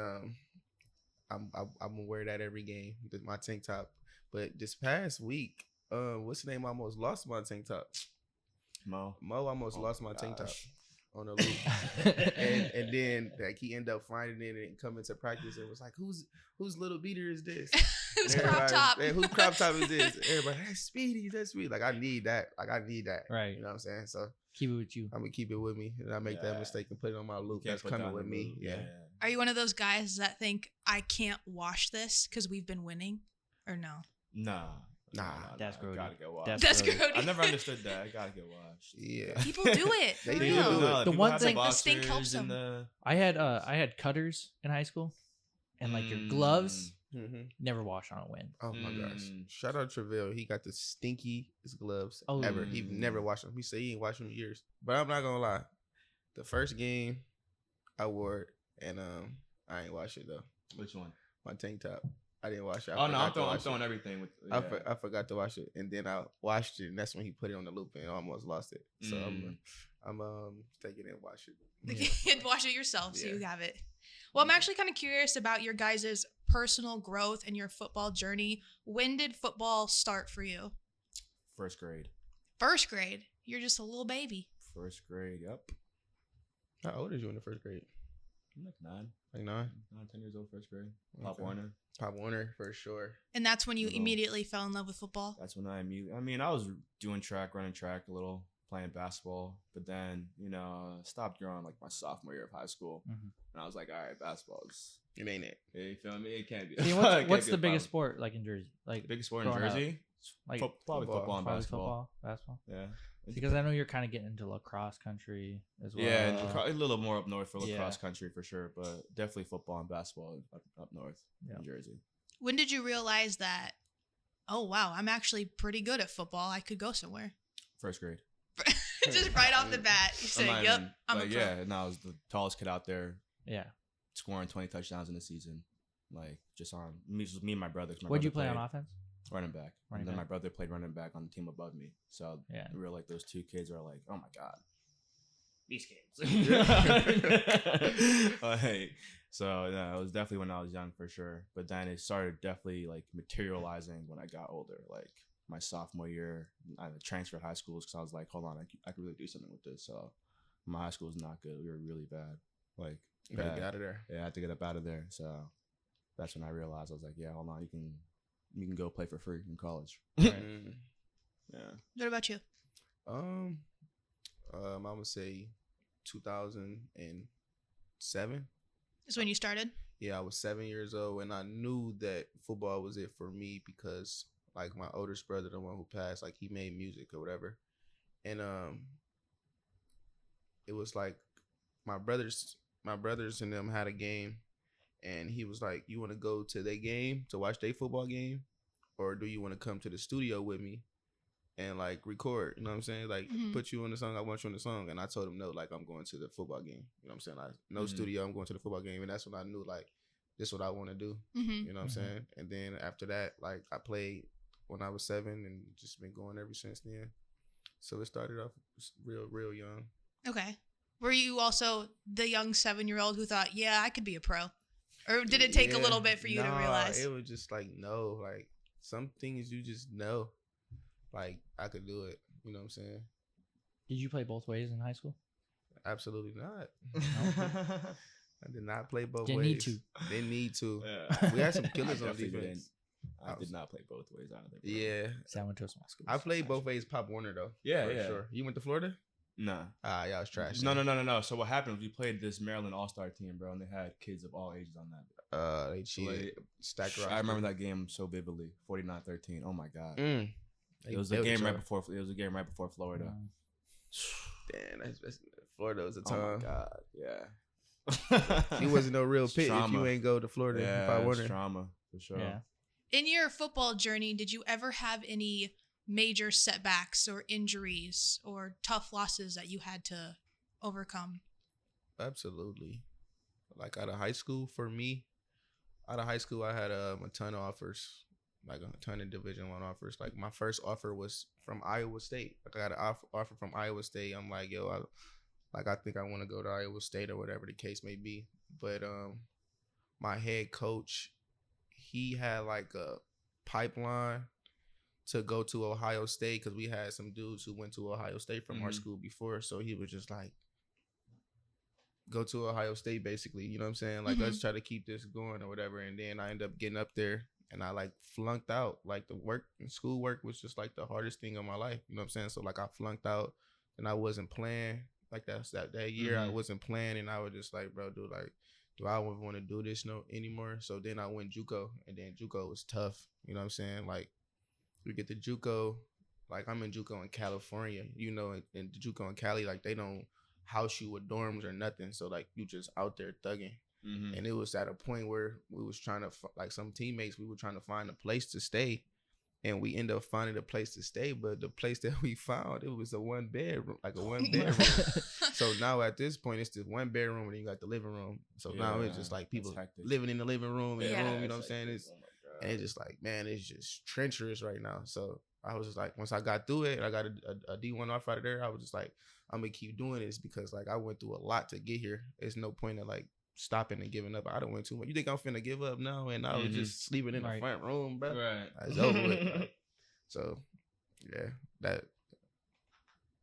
I'm gonna wear that every game, my tank top. But this past week, what's the name? I almost lost my tank top.
Mo.
Mo almost
Oh
lost
my
my tank top
gosh.
on the loop. and then like he ended up finding it and coming to practice and was like, whose little beater is this?
Who's
And
crop
everybody-
top?
"Hey, whose crop top is this? Everybody, that's Speedy, that's Speedy. Like I need that.
Right.
You know what I'm saying? So
Keep it with you.
I'm gonna keep it with me, and I make that
Yeah.
mistake and put it on my loop.
Can't
That's
put
coming
down
with
the
me.
loop.
Yeah.
Are you one of those guys that think I can't wash this because we've been winning, or no?
Nah.
That's
I
grody.
gotta get washed.
That's
That's
grody.
grody.
I never understood that. I gotta get washed.
Yeah.
People do it. For
They do
real.
do it.
The one
have
thing-
The stink helps
boxers and
them.
I had cutters in high school, and like your gloves
Mm-hmm.
never wash on a wind.
Oh my gosh!
Mm.
Shout out Travell. He got the stinkiest gloves
Oh.
ever. He never washed them. He said he ain't washed them in years. But I'm not gonna lie. The first game, I wore it, and I ain't wash it though.
Which one?
My tank top. I didn't wash it. I
Oh no,
forgot
I'm
to wash
throwing
it.
everything with.
I forgot to wash it, and then I washed it, and that's when he put it on the loop and almost lost it. So I'm taking it and wash it.
Wash it yourself so you
Yeah.
have it. Well, I'm actually kind of curious about your guys' personal growth and your football journey. When did football start for you?
First grade.
First grade. You're just a little baby.
First grade. Yep.
How old is you in the first grade?
I'm like 9,
Like 9?
10 years old. First grade. Pop
Okay.
Warner.
Pop Warner for sure.
And that's when you
Little.
immediately fell in love with football.
That's when I was doing running track a little, playing basketball, but then stopped growing like my sophomore year of high school,
Mhm.
and I was like, all right, basketball is.
It ain't it.
You feel me? It can't be.
See,
it
what's,
can't
what's
be
the
a
biggest
problem.
sport like in Jersey? Like
Biggest sport in
growing up?
Jersey?
Like
Probably football and
probably
basketball.
basketball.
Yeah.
Because I know you're kind of getting into lacrosse country as well.
Yeah, and a little more up north for
Yeah.
lacrosse country for sure, but definitely football and basketball up north
Yeah.
in Jersey.
When did you realize that, oh, wow, I'm actually pretty good at football. I could go somewhere.
First grade.
Just right off the bat, you
I'm
say,
not
yep,
even-
I'm a
like,
pro.
yeah, no, I was the tallest kid out there,
Yeah.
scoring 20 touchdowns in the season. Like just on me and my brother. 'cause my
What'd you
brother
play on
played
offense?
Running back.
Running
And then
back.
my brother played running back on the team above me. So
Yeah.
we were like those two kids are like, oh my god, these kids. Like, so yeah, it was definitely when I was young for sure. But then it started definitely like materializing when I got older. Like my sophomore year, I transferred high schools because I was like, hold on, I could really do something with this. So my high school was not good. We were really bad. Like
You gotta
bad.
get out of there.
Yeah, I had to get up out of there. So that's when I realized I was like, yeah, hold on, you can go play for free in college.
Mm.
Yeah.
What about you?
I'm gonna say 2007.
Is when you started?
Yeah, I was 7 years old, and I knew that football was it for me because, like, my oldest brother, the one who passed, like, he made music or whatever, and it was like my brothers and them had a game, and he was like, "You want to go to their game to watch their football game, or do you want to come to the studio with me and like record? You know what I'm saying? Like put you on the song. I want you on the song." And I told him no, like I'm going to the football game. You know what I'm saying? Like no studio. I'm going to the football game, and that's when I knew like this is what I want to do. You know what I'm saying? And then after that, like I played when I was 7, and just been going ever since then. So it started off real young.
Okay. Were you also the young 7-year-old who thought, yeah, I could be a pro? Or did it take a little bit for you to realize?
It was just like, no, like some things you just know, like I could do it. You know what I'm saying?
Did you play both ways in high school?
Absolutely not. I did not play both
Didn't
ways.
need to.
Didn't need to.
Yeah.
We had some killers on
definitely
defense.
I did not play both ways either. Bro.
Yeah.
So I went to a small school.
I played both ways Pop Warner though.
Yeah,
for
yeah.
sure. You went to Florida?
Nah.
Yeah, I was trash.
No. So what happened was we played this Maryland All-Star team, bro, and they had kids of all ages on that.
They cheated. Stacked
I remember that game so vividly. 49-13. Oh my god. It was
They
a game
y'all.
right before. It was a game right before Florida.
Damn, that's Florida was a
Oh
time.
my god. Yeah.
You wasn't no real
It's
pit if
trauma.
you ain't go to Florida.
Yeah,
Pop
it's
Warner.
trauma for sure.
Yeah.
In your football journey, did you ever have any major setbacks or injuries or tough losses that you had to overcome?
Absolutely. Like out of high school, for me, I had a ton of offers, like a ton of Division I offers. Like my first offer was from Iowa State. Like I got an offer from Iowa State. I'm like, yo, I think I want to go to Iowa State or whatever the case may be. But my head coach, he had like a pipeline to go to Ohio State because we had some dudes who went to Ohio State from our school before. So he was just like, go to Ohio State, basically. You know what I'm saying? Like, let's try to keep this going or whatever. And then I ended up getting up there and I like flunked out. Like the work and school work was just like the hardest thing of my life. You know what I'm saying? So like I flunked out and I wasn't playing. Like that year I wasn't playing, and I was just like, bro, dude, like, do I want to do this anymore? So then I went JUCO, and then JUCO was tough. You know what I'm saying? Like, we get to JUCO, like I'm in JUCO in California, you know, in JUCO in Cali, like they don't house you with dorms or nothing. So like you just out there thugging. And it was at a point where we was trying to, like some teammates, we were trying to find a place to stay. And we ended up finding a place to stay, but the place that we found, it was a 1-bedroom, like a 1-bedroom. So now at this point, it's just 1 bedroom, and you got the living room. So now it's just like people living in the living room, and room, you know what I'm saying? And it's just like, man, it's just treacherous right now. So I was just like, once I got through it, I got a D1 offer out of there. I was just like, I'm gonna keep doing this because like I went through a lot to get here. There's no point in like stopping and giving up. I don't went too much. You think I'm finna give up now? And I was just sleeping in the front room, bro.
Right.
It's over with. Bro. So, yeah,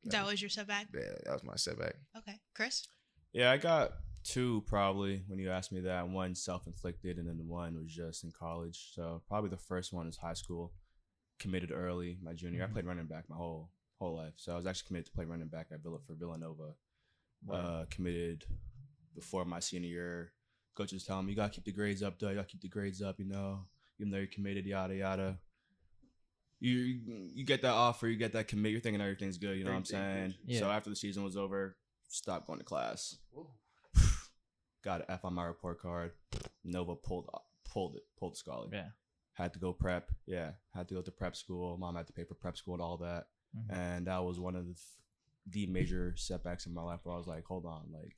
That was your setback?
Yeah, that was my setback.
Okay. Chris?
Yeah, I got 2 probably when you asked me that. One self-inflicted, and then the one was just in college. So probably the first one is high school. Committed early, my junior. I played running back my whole life. So I was actually committed to play running back at Villanova. Committed before my senior year. Coach was telling me, you got to keep the grades up, though. You got to keep the grades up, you know, even though you're committed, yada, yada. You get that offer, you get that commit, you're thinking everything's good, you know what I'm saying? Yeah. So after the season was over, stopped going to class. Got an F on my report card. Nova pulled the scholarship. Yeah. Had to go prep. Yeah. Had to go to prep school. Mom had to pay for prep school and all that. And that was one of the major setbacks in my life where I was like, hold on, like,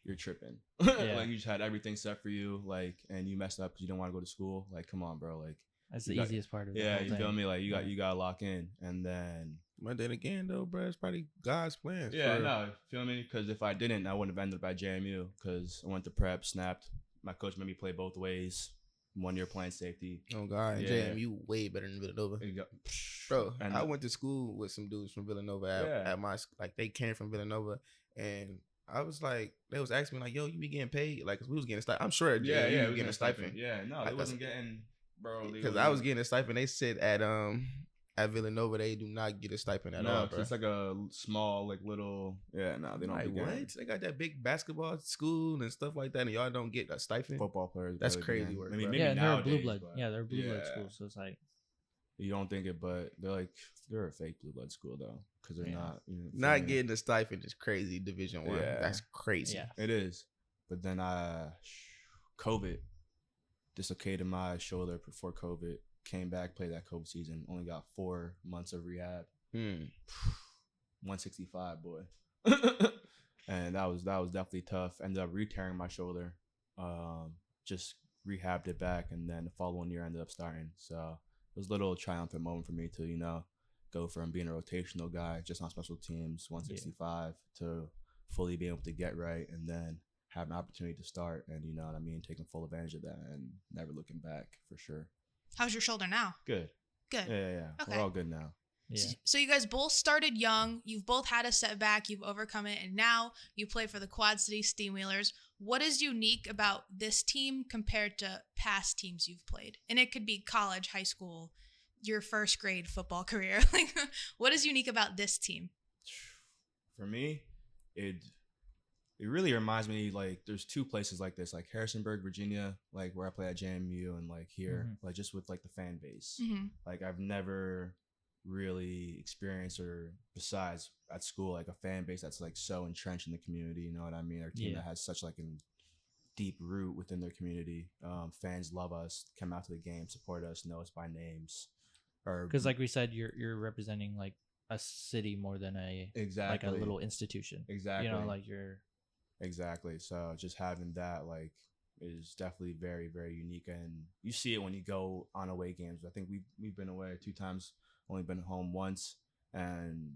you're tripping. Like, you just had everything set for you, like, and you messed up because you don't want to go to school. Like, come on, bro. Like,
that's the easiest part of it.
Yeah, you feel me? Like, you got to lock in. And then,
but then again, though, bro, it's probably God's plan.
Yeah, no, feel me? Because if I didn't, I wouldn't have ended up at JMU because I went to prep, snapped. My coach made me play both ways. 1 year playing safety.
Oh, God. Yeah. JMU way better than Villanova. Bro, and I went to school with some dudes from Villanova at my, like, they came from Villanova. And I was like, they was asking me, like, yo, you be getting paid? Like, 'cause we was getting a stipend. I'm sure you were getting a stipend.
Yeah, no, they wasn't getting, bro.
Because I was getting a stipend. They said at Villanova, they do not get a stipend at all, bro.
It's like a small, like, little, they don't
like, what? They got that big basketball school and stuff like that, and y'all don't get a stipend?
Football players.
That's crazy work,
I mean,
bro.
maybe
and they're a blue
nowadays,
blood.
But,
Yeah, they're a blue blood school, so it's like.
You don't think it, but they're a fake blue blood school though, because they're not.
Not getting the stipend is crazy. Division I, that's crazy.
Yeah.
It is. But then COVID dislocated my shoulder before COVID. Came back, played that COVID season. Only got 4 months of rehab. 165, boy. And that was definitely tough. Ended up re-tearing my shoulder. Just rehabbed it back, and then the following year I ended up starting. So it was a little triumphant moment for me to, go from being a rotational guy just on special teams, 165, to fully being able to get right and then have an opportunity to start, and taking full advantage of that and never looking back for sure.
How's your shoulder now?
Good. Yeah.
Okay.
We're all good now.
Yeah.
So you guys both started young. You've both had a setback. You've overcome it, and now you play for the Quad City Steamwheelers. What is unique about this team compared to past teams you've played? And it could be college, high school, your first grade football career. Like, what is unique about this team?
For me, it really reminds me, like, there's 2 places like this, like Harrisonburg, Virginia, like where I play at JMU, and like here, like just with like the fan base. Like I've never really experienced, or besides at school, like a fan base that's like so entrenched in the community. You know what I mean? Our team that has such like a deep root within their community. Fans love us, come out to the game, support us, know us by names.
Because like we said, you're representing like a city more than like a little institution.
Exactly.
Like you're
exactly. So just having that like is definitely very, very unique, and you see it when you go on away games. I think we've been away 2 times, only been home once, and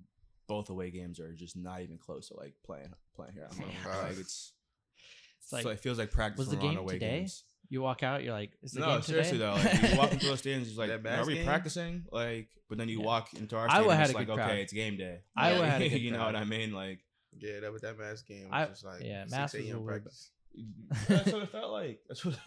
both away games are just not even close to like playing here. Like it's like, so it feels like practice.
Was the game today? Games. You walk out, you're like, is the game today?
Seriously though, like, you walk into those stadiums, it's like, are we practicing? Like, but then you walk into our stadium, it's like, okay, it's game day.
Iowa had a good
you know what I mean? Like,
yeah, that was that mass game. Was just like
mass
6 a.m. practice.
That's what it felt like. That's what.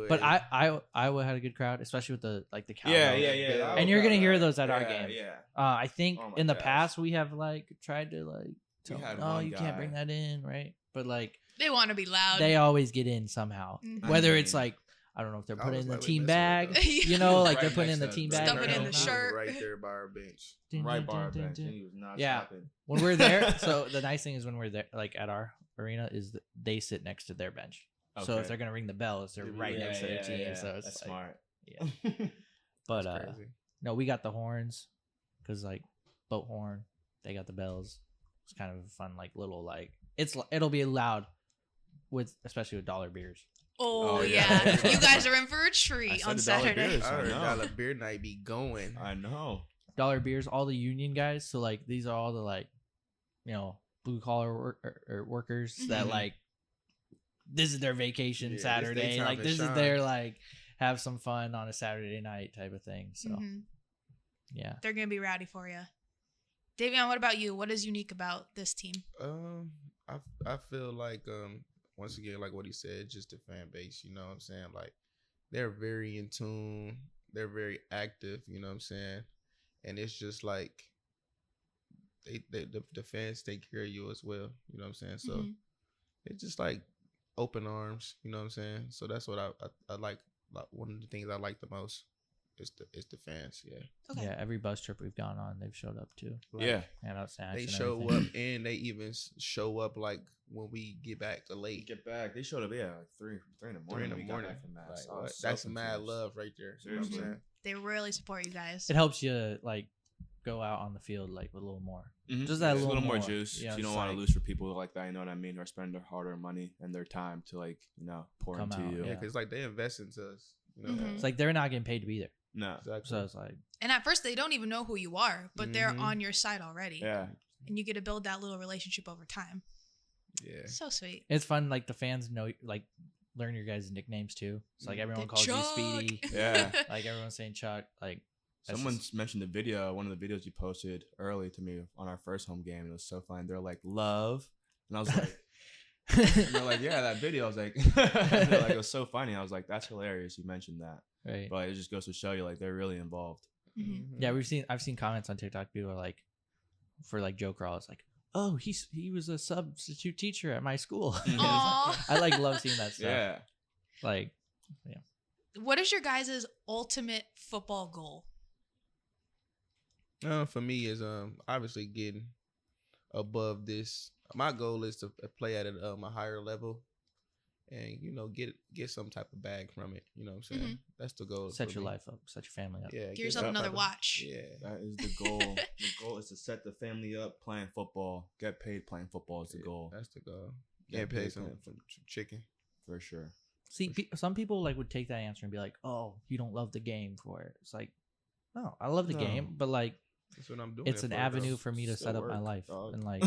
But Iowa had a good crowd, especially with the cowbell.
Yeah.
And you're gonna hear those at our game.
Yeah.
I think in the past we have like tried to like tell them, you can't bring that in, right? But like
they want to be loud.
They always get in somehow. Whether it's like, I don't know if they're putting in the team bag,
like
they're putting in the team bag.
Stuff it in the shirt.
Right there by our bench.
Right by our bench. He was not stopping.
When we're there, so the nice thing is when we're there, like at our arena, is that they sit next to their bench. Okay. So if they're gonna ring the bells, they're right next to their team. Yeah. So it's
that's
like,
smart.
Yeah. But no, we got the horns, because like boat horn, they got the bells. It's kind of a fun like little like it'll be loud with, especially with dollar beers.
Oh yeah. You guys are in for a treat on Saturday.
I heard dollar beer night be going.
I know.
Dollar beers, all the union guys. So like these are all the like, blue collar workers that like this is their vacation Saturday. Like this is their like have some fun on a Saturday night type of thing. So yeah,
they're gonna be rowdy for you. Davion, what about you? What is unique about this team?
I feel like once again, like what he said, just the fan base, you know what I'm saying? Like, they're very in tune. They're very active, you know what I'm saying? And it's just like, the fans take care of you as well, you know what I'm saying? So, it's just like open arms, you know what I'm saying? So, that's what I like. One of the things I like the most is the fans,
Okay.
Yeah, every bus trip we've gone on, they've showed up too.
Like,
yeah.
And outside.
They show up, and they even show up like when we get back to late.
They showed up, like 3 in the morning.
3 in the morning.
Like,
that's mad love right there. You know what I'm saying?
They really support you guys.
It helps you like go out on the field like with a little more.
Mm-hmm.
Just that
little more juice.
Yeah,
you don't want to lose for people like that, you know what I mean, who are spending their hard-earned money and their time to like, pour
come
into
out,
you.
Yeah, because like they invest into us. You know?
It's like they're not getting paid to be there.
No.
Exactly.
So it's like,
and at first they don't even know who you are, but they're on your side already.
Yeah.
And you get to build that little relationship over time.
Yeah.
So sweet.
it's fun. Like the fans know, like learn your guys' nicknames too. It's like everyone calls
Chuck.
you Speedy.
Yeah.
Like everyone's saying Chuck. Like
someone mentioned the video, one of the videos you posted early to me on our first home game. It was so fun. They're like, love. And I was like, and they're like, yeah, that video. I was like, it was so funny. I was like, that's hilarious. You mentioned that.
Right.
But it just goes to show you, like, they're really involved.
Yeah, I've seen comments on TikTok. People are like, for like Joe Crawl, it's like, oh, he was a substitute teacher at my school. I like love seeing that stuff.
Yeah.
Like,
What is your guys' ultimate football goal?
For me is obviously getting above this. My goal is to play at a higher level, and get some type of bag from it. You know what I'm saying? That's the goal.
Set
for
your
me.
life up, set your family up.
Yeah,
Give
get
yourself
some
another
type of-
watch.
Yeah,
That is the goal. The goal is to set the family up playing football. Get paid playing football is the goal.
That's the goal.
Get
Get paid
paid
some
playing
chicken.
for sure.
See, some people like would take that answer and be like, "Oh, you don't love the game for it." It's like, no, I love the
No.
game, but like,
That's what I'm doing.
it's an avenue for me to
Still
set up my
work,
life
dog.
and like,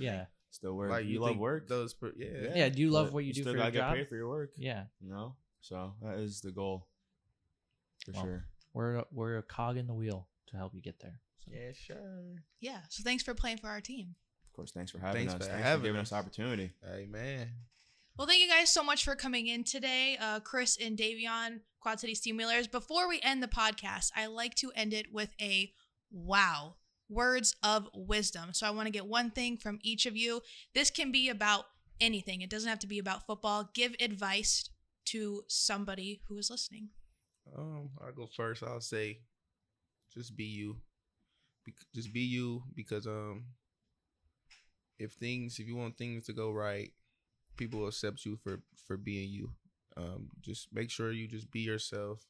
yeah,
Still work.
Like
you love
think
work.
Those, yeah.
Yeah, do you love
but
what you do
still
for your
gotta get
job?
paid for your work.
yeah.
You know, so that is the goal for
Well,
sure.
We're a cog in the wheel to help you get there. So.
Yeah, sure.
Yeah. So thanks for playing for our team.
Of course, thanks for having
Thanks
us.
for
Thanks
having
for giving
us.
us opportunity.
Hey, man.
Well, thank you guys so much for coming in today, Chris and Davion, Quad City Steamwheelers. Before we end the podcast, I like to end it with a wow, words of wisdom. So I want to get one thing from each of you. This can be about anything. It doesn't have to be about football. Give advice to somebody who is listening.
I'll go first. I'll say, just be you. Just be you, because if you want things to go right, people will accept you for being you. Just make sure you just be yourself,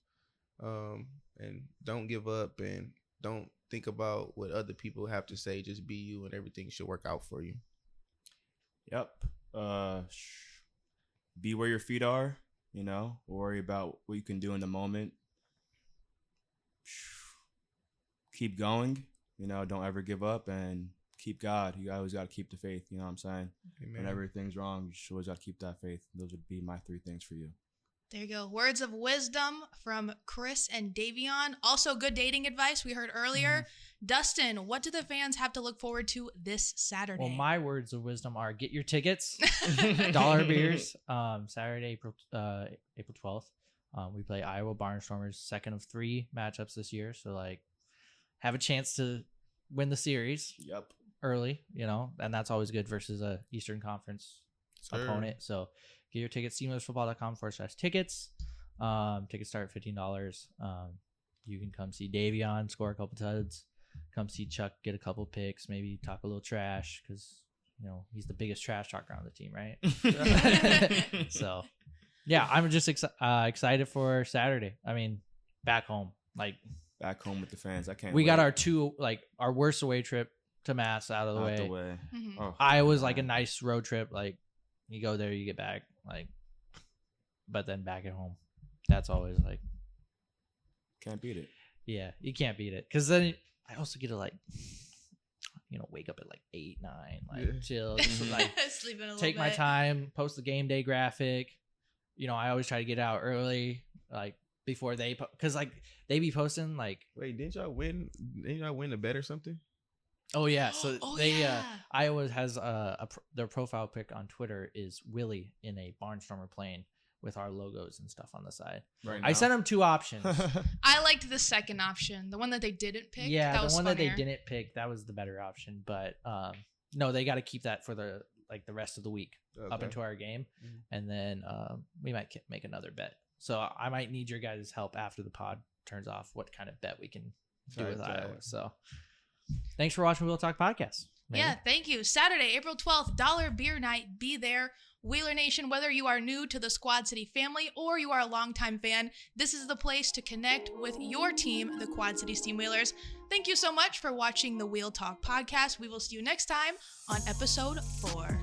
and don't give up, and don't think about what other people have to say. Just be you, and everything should work out for you.
Yep. Be where your feet are. You know, worry about what you can do in the moment. Keep going. You know, don't ever give up, and keep God. You always got to keep the faith. You know what I'm saying?
Amen.
When everything's wrong, you should always got to keep that faith. Those would be my 3 things for you.
There you go. Words of wisdom from Chris and Davion. Also, good dating advice we heard earlier. Dustin, what do the fans have to look forward to this Saturday?
Well, my words of wisdom are: get your tickets, dollar beers. Saturday, April 12th. We play Iowa Barnstormers, second of 3 matchups this year. So like, have a chance to win the series
Yep.
early, and that's always good versus a Eastern Conference opponent. So get your tickets, steamwheelersfootball.com/tickets. Tickets start at $15. You can come see Davion score a couple tuds, come see Chuck get a couple picks, maybe talk a little trash, because he's the biggest trash talker on the team, right? So yeah, I'm just excited for Saturday. I mean, back home, like
Back home with the fans. I can't.
we got
wait.
our worst away trip to Mass out of the
Out
way.
the way.
Mhm.
Oh,
Iowa's like a
man.
nice road trip. Like you go there, you get back. Like, but then back at home, that's always like,
Can't beat it.
yeah, you can't beat it. Because then I also get to like, wake up at like 8, 9, like
Yeah.
chill, just like
Sleeping a little
take
bit.
my time, post the game day graphic. I always try to get out early, like before they, because like they be posting like,
Wait, didn't y'all win? Didn't y'all win a bet or something?
oh yeah, so
Oh,
they
yeah.
Iowa has their profile pic on Twitter is Willie in a Barnstormer plane with our logos and stuff on the side.
Right
I sent them 2 options.
I liked the second option, the one that they didn't pick.
Yeah,
that
the
was
one that they
funnier.
didn't pick, that was the better option. But no, they got to keep that for the rest of the week up
Okay.
into our game,
Mhm.
and then we might make another bet. So I might need your guys' help after the pod turns off. What kind of bet we can do with
Tight,
Iowa?
tight.
So thanks for watching Wheel Talk Podcast.
Yeah, thank you. Saturday, April 12th, Dollar Beer Night. Be there. Wheeler Nation, whether you are new to the Squad City family or you are a longtime fan, this is the place to connect with your team, the Quad City Steamwheelers. Thank you so much for watching the Wheel Talk podcast. We will see you next time on episode 4.